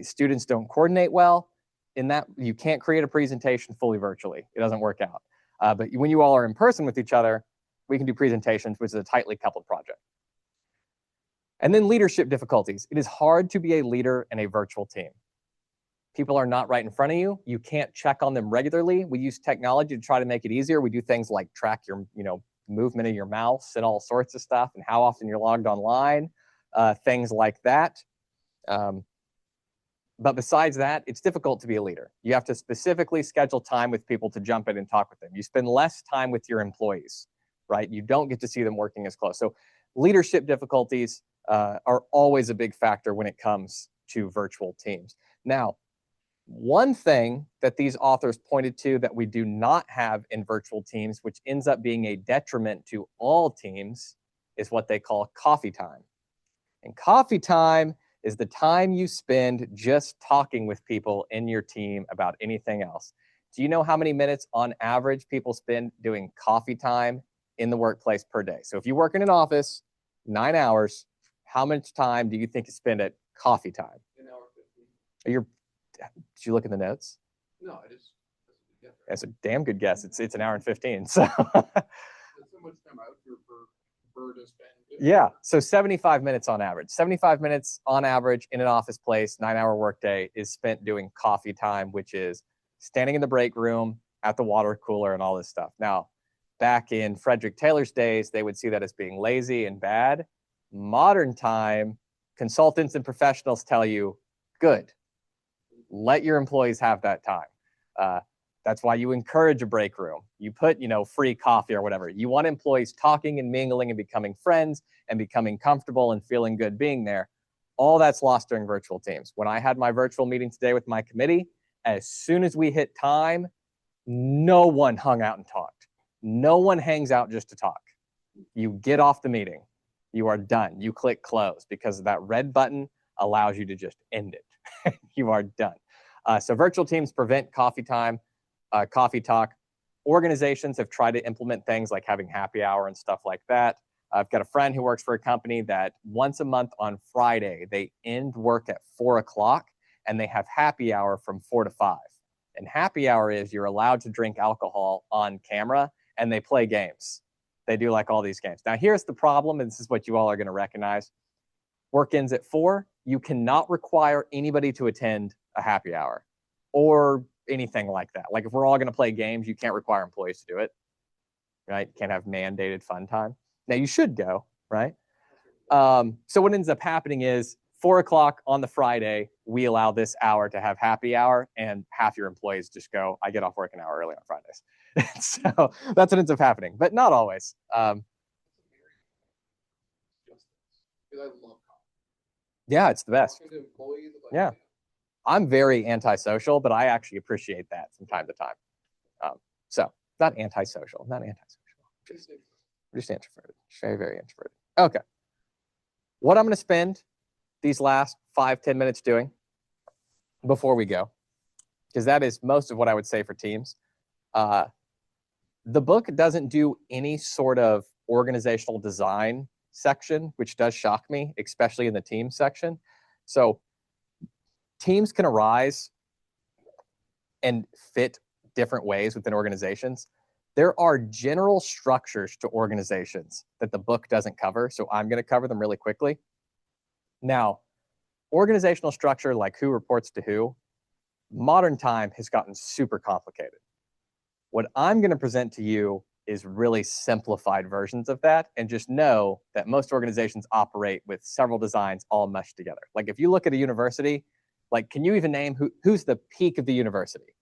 Students don't coordinate well. In that, you can't create a presentation fully virtually. It doesn't work out. But when you all are in person with each other, we can do presentations, which is a tightly coupled project. And then leadership difficulties. It is hard to be a leader in a virtual team. People are not right in front of you. You can't check on them regularly. We use technology to try to make it easier. We do things like track your, movement of your mouse and all sorts of stuff and how often you're logged online, things like that. But besides that, it's difficult to be a leader. You have to specifically schedule time with people to jump in and talk with them. You spend less time with your employees, right? You don't get to see them working as close. So leadership difficulties are always a big factor when it comes to virtual teams. Now, one thing that these authors pointed to that we do not have in virtual teams, which ends up being a detriment to all teams, is what they call coffee time. And coffee time is the time you spend just talking with people in your team about anything else. Do you know how many minutes on average people spend doing coffee time in the workplace per day? So if you work in an office, 9 hours, how much time do you think you spend at coffee time? An hour 15. Did you look in the notes? No, I just. That's a damn good guess. It's an hour and 15. So That's so much time out here for to spend. yeah, so 75 minutes on average. 75 minutes on average in an office place, 9-hour workday is spent doing coffee time, which is standing in the break room at the water cooler and all this stuff. Now, back in Frederick Taylor's days, they would see that as being lazy and bad. Modern time, consultants and professionals tell you, good, let your employees have that time. That's why you encourage a break room. You put, free coffee or whatever. You want employees talking and mingling and becoming friends and becoming comfortable and feeling good being there. All that's lost during virtual teams. When I had my virtual meeting today with my committee, as soon as we hit time, no one hung out and talked. No one hangs out just to talk. You get off the meeting. You are done. You click close because that red button allows you to just end it. You are done. So virtual teams prevent coffee time. Coffee talk. Organizations have tried to implement things like having happy hour and stuff like that. I've got a friend who works for a company that once a month on Friday, they end work at 4 o'clock and they have happy hour from 4 to 5. And happy hour is you're allowed to drink alcohol on camera and they play games. They do like all these games. Now, here's the problem, and this is what you all are going to recognize. Work ends at 4. You cannot require anybody to attend a happy hour or anything like that. Like if we're all going to play games, you can't require employees to do it, right? Can't have mandated fun time. Now you should go, right? So what ends up happening is 4 o'clock on the Friday, we allow this hour to have happy hour and half your employees just go, I get off work an hour early on Fridays. So that's what ends up happening, but not always. Because I love coffee. Yeah, it's the best. Talking to employees, like, Yeah. I'm very antisocial, but I actually appreciate that from time to time. So not antisocial, just introverted, very, very introverted. Okay. What I'm going to spend these last 5-10 minutes doing before we go, because that is most of what I would say for teams. The book doesn't do any sort of organizational design section, which does shock me, especially in the team section. So teams can arise and fit different ways within organizations. There are general structures to organizations that the book doesn't cover, so I'm going to cover them really quickly. Now, organizational structure, like who reports to who, modern time has gotten super complicated. What I'm going to present to you is really simplified versions of that, and just know that most organizations operate with several designs all meshed together. Like if you look at a university, like, can you even name who's the peak of the university?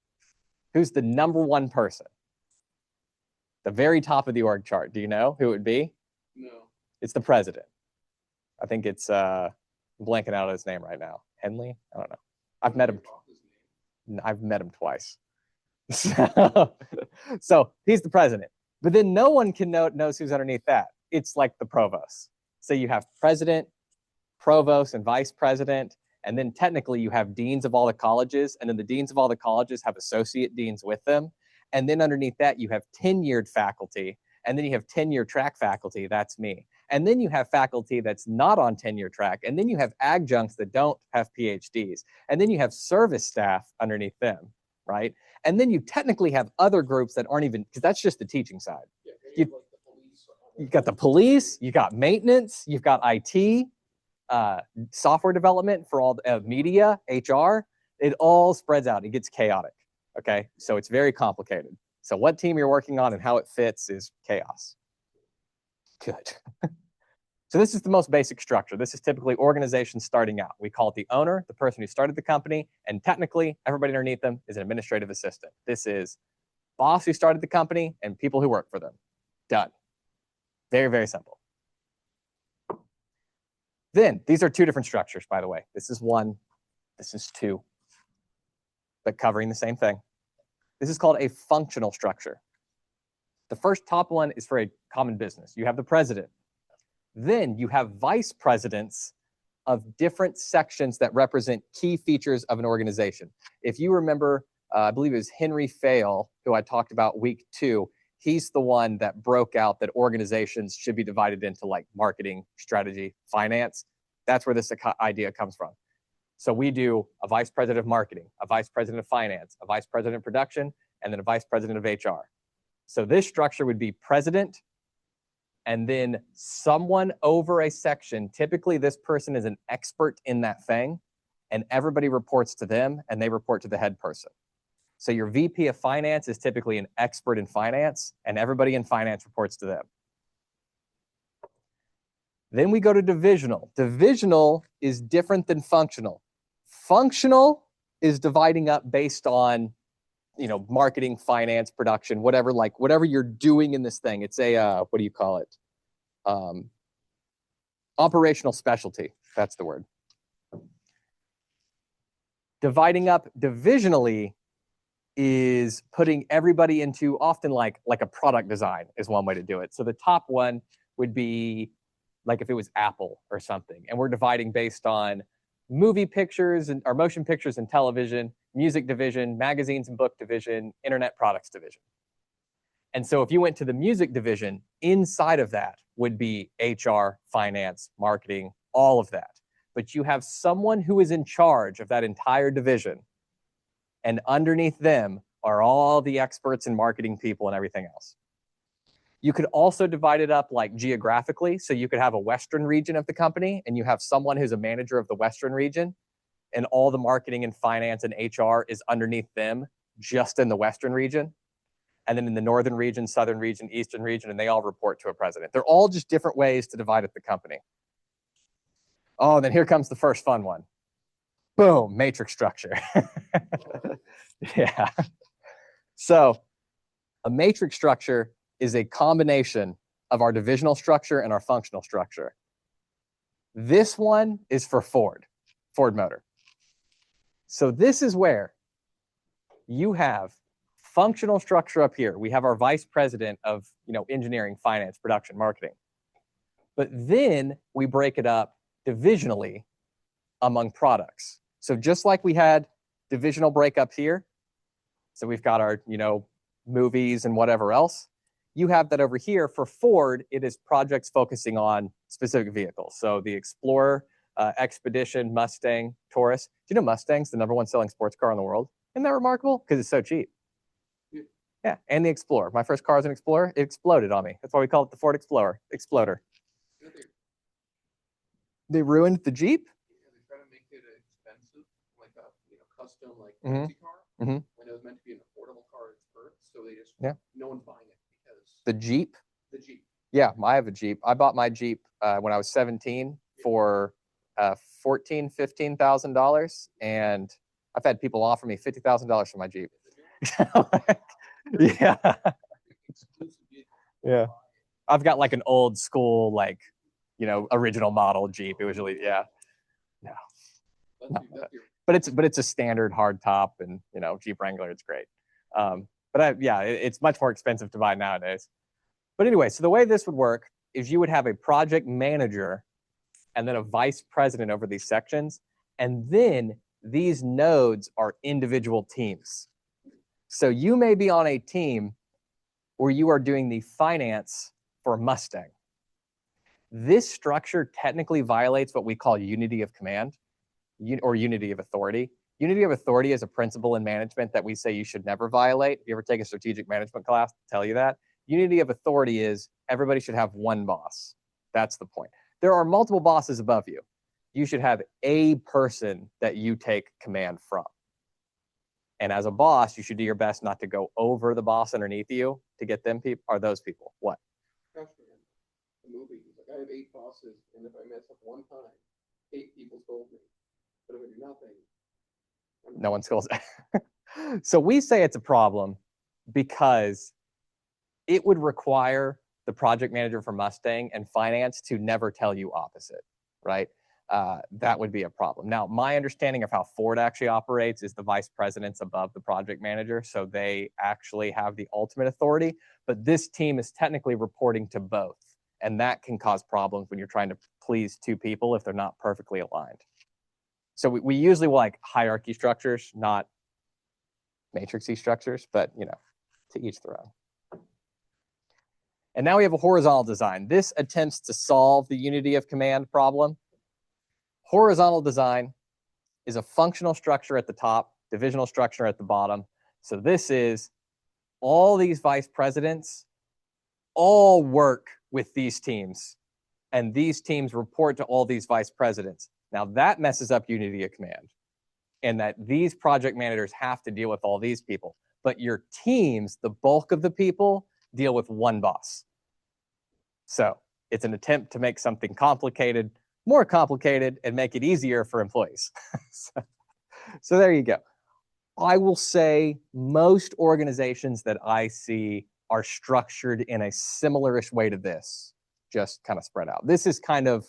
Who's the number one person? The very top of the org chart. Do you know who it would be? No. It's the president. I think it's blanking out his name right now. Henley? I don't know. I've met him. I've met him twice. So he's the president. But then no one knows who's underneath that. It's like the provost. So you have president, provost, and vice president. And then technically you have deans of all the colleges, and then the deans of all the colleges have associate deans with them. And then underneath that, you have tenured faculty, and then you have tenure track faculty, that's me. And then you have faculty that's not on tenure track, and then you have adjuncts that don't have PhDs, and then you have service staff underneath them, right? And then you technically have other groups that aren't even, because that's just the teaching side. Yeah, You've got the police, you've got maintenance, you've got IT, software development for all the media, HR, It all spreads out. It gets chaotic. Okay. So it's very complicated. So what team you're working on and how it fits is chaos. Good. So this is the most basic structure. This is typically organizations starting out. We call it the owner, the person who started the company, and technically everybody underneath them is an administrative assistant. This is boss who started the company and people who work for them. Done. Very, very simple. Then these are two different structures, by the way. This is one, this is two, but covering the same thing. This is called a functional structure. The first top one is for a common business. You have the president. Then you have vice presidents of different sections that represent key features of an organization. If you remember, I believe it was Henry Fail, who I talked about week 2. He's the one that broke out that organizations should be divided into like marketing, strategy, finance. That's where this idea comes from. So we do a vice president of marketing, a vice president of finance, a vice president of production, and then a vice president of HR. So this structure would be president, and then someone over a section. Typically, this person is an expert in that thing, and everybody reports to them, and they report to the head person. So your VP of finance is typically an expert in finance, and everybody in finance reports to them. Then we go to divisional. Divisional is different than functional. Functional is dividing up based on, marketing, finance, production, whatever you're doing in this thing. It's a, what do you call it? Operational specialty. That's the word. Dividing up divisionally is putting everybody into often like a product design is one way to do it. So the top one would be like if it was Apple or something, and we're dividing based on movie pictures or motion pictures and television, music division, magazines and book division, internet products division. And so if you went to the music division, inside of that would be HR, finance, marketing, all of that. But you have someone who is in charge of that entire division, and underneath them are all the experts and marketing people and everything else. You could also divide it up like geographically. So you could have a Western region of the company, and you have someone who's a manager of the Western region, and all the marketing and finance and HR is underneath them just in the Western region. And then in the Northern region, Southern region, Eastern region, and they all report to a president. They're all just different ways to divide up the company. Oh, and then here comes the first fun one. Boom, matrix structure. Yeah. So a matrix structure is a combination of our divisional structure and our functional structure. This one is for Ford Motor. So this is where you have functional structure up here. We have our vice president of engineering, finance, production, marketing. But then we break it up divisionally among products. So just like we had divisional breakup here, so we've got our movies and whatever else, you have that over here. For Ford, it is projects focusing on specific vehicles. So the Explorer, Expedition, Mustang, Taurus. Do you know Mustang's the #1 selling sports car in the world? Isn't that remarkable? Because it's so cheap. Yeah, and the Explorer. My first car was an Explorer. It exploded on me. That's why we call it the Ford Explorer. Exploder. They ruined the Jeep? Yeah, they try to make it expensive, like a custom fancy car, when it was meant to be an affordable car at first. So they just no one's buying it because the Jeep. The Jeep. Yeah, I have a Jeep. I bought my Jeep when I was 17 for $14,000, $15,000, and I've had people offer me $50,000 for my Jeep. Yeah. Yeah. I've got like an old school, original model Jeep. It was really, no. But it's a standard hard top, and Jeep Wrangler. It's great. It's much more expensive to buy nowadays. But anyway, so the way this would work is you would have a project manager and then a vice president over these sections, and then these nodes are individual teams. So you may be on a team where you are doing the finance for Mustang. This structure technically violates what we call unity of command or unity of authority. Unity of authority is a principle in management that we say you should never violate. If you ever take a strategic management class, they'll tell you that. Unity of authority is everybody should have one boss. That's the point. There are multiple bosses above you. You should have a person that you take command from. And as a boss, you should do your best not to go over the boss underneath you to get them people, or those people. What? Gosh, man. The movie. He's like, I have 8 bosses, and if I mess up one time, 8 people scold me. But if I do nothing, no one scolds. So we say it's a problem because it would require the project manager for Mustang and finance to never tell you opposite, right? That would be a problem. Now, my understanding of how Ford actually operates is the vice president's above the project manager, so they actually have the ultimate authority, but this team is technically reporting to both, and that can cause problems when you're trying to please 2 people if they're not perfectly aligned. So we usually like hierarchy structures, not matrixy structures, but to each their own. And now we have a horizontal design. This attempts to solve the unity of command problem. Horizontal design is a functional structure at the top, divisional structure at the bottom. So this is all these vice presidents all work with these teams, and these teams report to all these vice presidents. Now that messes up unity of command, and that these project managers have to deal with all these people. But your teams, the bulk of the people, deal with one boss. So it's an attempt to make something complicated more complicated and make it easier for employees. So there you go. I will say most organizations that I see are structured in a similar-ish way to this, just kind of spread out. This is kind of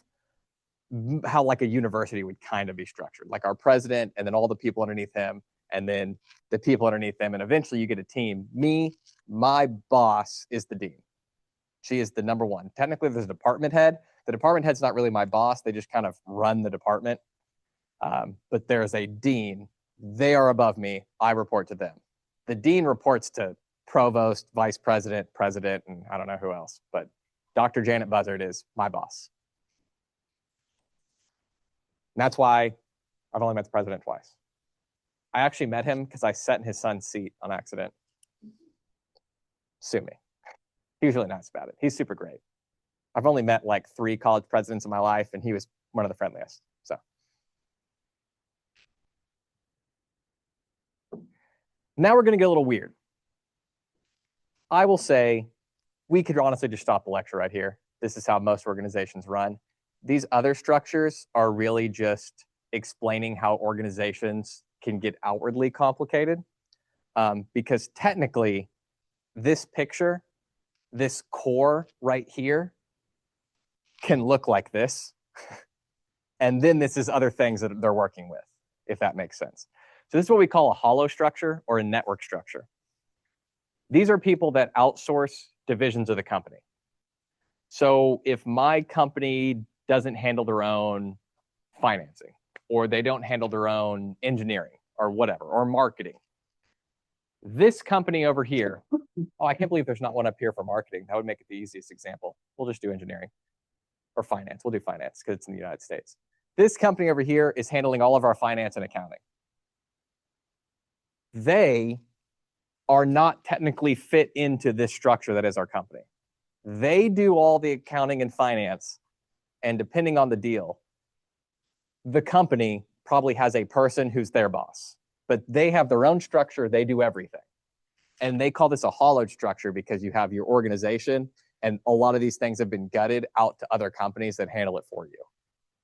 how like a university would kind of be structured, like our president and then all the people underneath him and then the people underneath them, and eventually you get a team. Me, my boss is the dean. She is the number one. Technically, there's a department head. The department head's not really my boss. They just kind of run the department. But there's a dean. They are above me. I report to them. The dean reports to provost, vice president, president, and I don't know who else. But Dr. Janet Buzzard is my boss. And that's why I've only met the president twice. I actually met him because I sat in his son's seat on accident. Sue me. He was really nice about it. He's super great. I've only met like 3 college presidents in my life, and he was one of the friendliest. So now we're going to get a little weird. I will say we could honestly just stop the lecture right here. This is how most organizations run. These other structures are really just explaining how organizations can get outwardly complicated, because technically this picture, this core right here, can look like this. And then this is other things that they're working with, if that makes sense. So this is what we call a hollow structure or a network structure. These are people that outsource divisions of the company. So if my company doesn't handle their own financing, or they don't handle their own engineering or whatever, or marketing, this company over here, oh, I can't believe there's not one up here for marketing. That would make it the easiest example. We'll just do engineering or finance. We'll do finance because it's in the United States. This company over here is handling all of our finance and accounting. They are not technically fit into this structure that is our company. They do all the accounting and finance, and depending on the deal, the company probably has a person who's their boss, but they have their own structure. They do everything. And they call this a hollowed structure because you have your organization, and a lot of these things have been gutted out to other companies that handle it for you.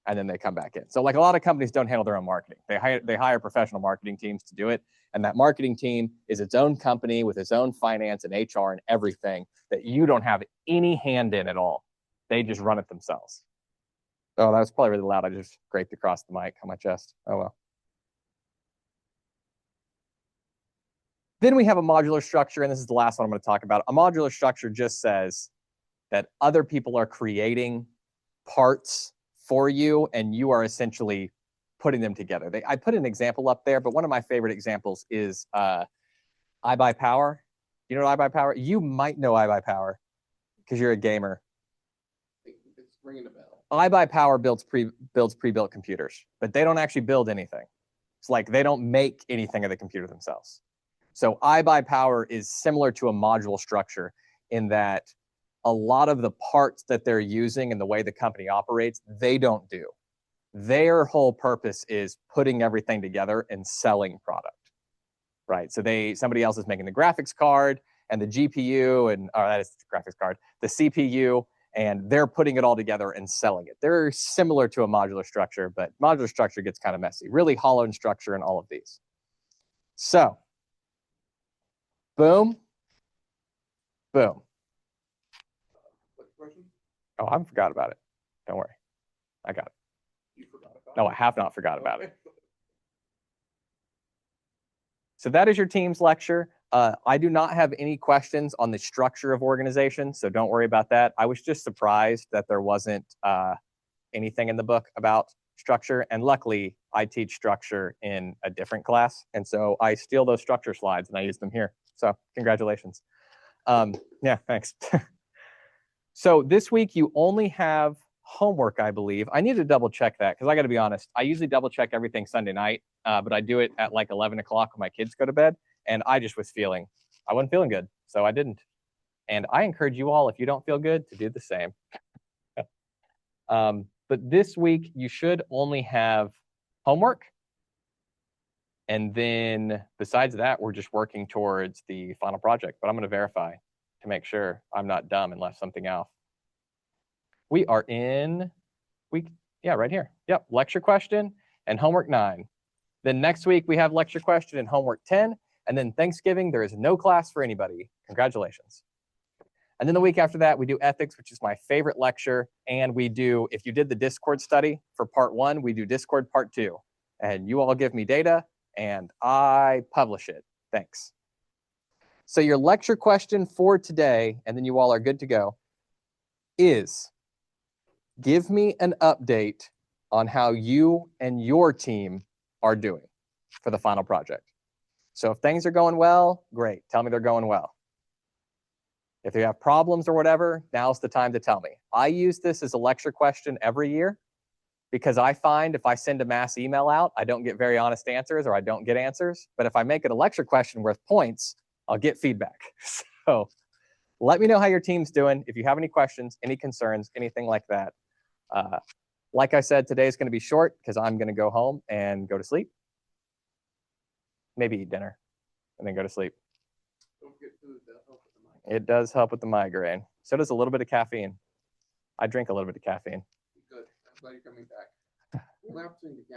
And then they come back in. So like a lot of companies don't handle their own marketing. They hire professional marketing teams to do it. And that marketing team is its own company with its own finance and HR and everything that you don't have any hand in at all. They just run it themselves. Oh, that was probably really loud. I just scraped across the mic on my chest. Oh, well. Then we have a modular structure, and this is the last one I'm going to talk about. A modular structure just says that other people are creating parts for you, and you are essentially putting them together. I put an example up there, but one of my favorite examples is iBuyPower. You know what iBuyPower? You might know iBuyPower because you're a gamer. It's ringing a bell. iBuyPower builds pre-built computers, but they don't actually build anything. It's like they don't make anything of the computer themselves. So iBuyPower is similar to a module structure in that a lot of the parts that they're using and the way the company operates, they don't do. Their whole purpose is putting everything together and selling product. right? So somebody else is making the graphics card and the GPU that is the graphics card, the CPU, and they're putting it all together and selling it. They're similar to a modular structure, but modular structure gets kind of messy. Really hollow in structure in all of these. So, boom, boom. Oh, I forgot about it. Don't worry. I got it. You forgot about it? No, I have not forgot about it. So that is your Teams lecture. I do not have any questions on the structure of organization, so don't worry about that. I was just surprised that there wasn't anything in the book about structure, and luckily I teach structure in a different class, and so I steal those structure slides and I use them here. So congratulations. Yeah, thanks. So this week you only have homework, I believe. I need to double check that because I got to be honest. I usually double check everything Sunday night, but I do it at like 11 o'clock when my kids go to bed. And I just I wasn't feeling good, so I didn't. And I encourage you all, if you don't feel good, to do the same. But this week you should only have homework. And then besides that, we're just working towards the final project. But I'm going to verify to make sure I'm not dumb and left something out. We are in week, right here. Yep, lecture question and homework 9. Then next week we have lecture question and homework 10. And then Thanksgiving, there is no class for anybody. Congratulations. And then the week after that, we do ethics, which is my favorite lecture. And we do, if you did the Discord study for part 1, we do Discord part 2. And you all give me data and I publish it. Thanks. So your lecture question for today, and then you all are good to go, is give me an update on how you and your team are doing for the final project. So if things are going well, great. Tell me they're going well. If you have problems or whatever, now's the time to tell me. I use this as a lecture question every year because I find if I send a mass email out, I don't get very honest answers or I don't get answers. But if I make it a lecture question worth points, I'll get feedback. So let me know how your team's doing. If you have any questions, any concerns, anything like that. Like I said, today is going to be short because I'm going to go home and go to sleep. Maybe eat dinner and then go to sleep. Don't forget food. That helps with the migraine. It does help with the migraine. So does a little bit of caffeine. I drink a little bit of caffeine. Good. I'm glad you're coming back. We'll have to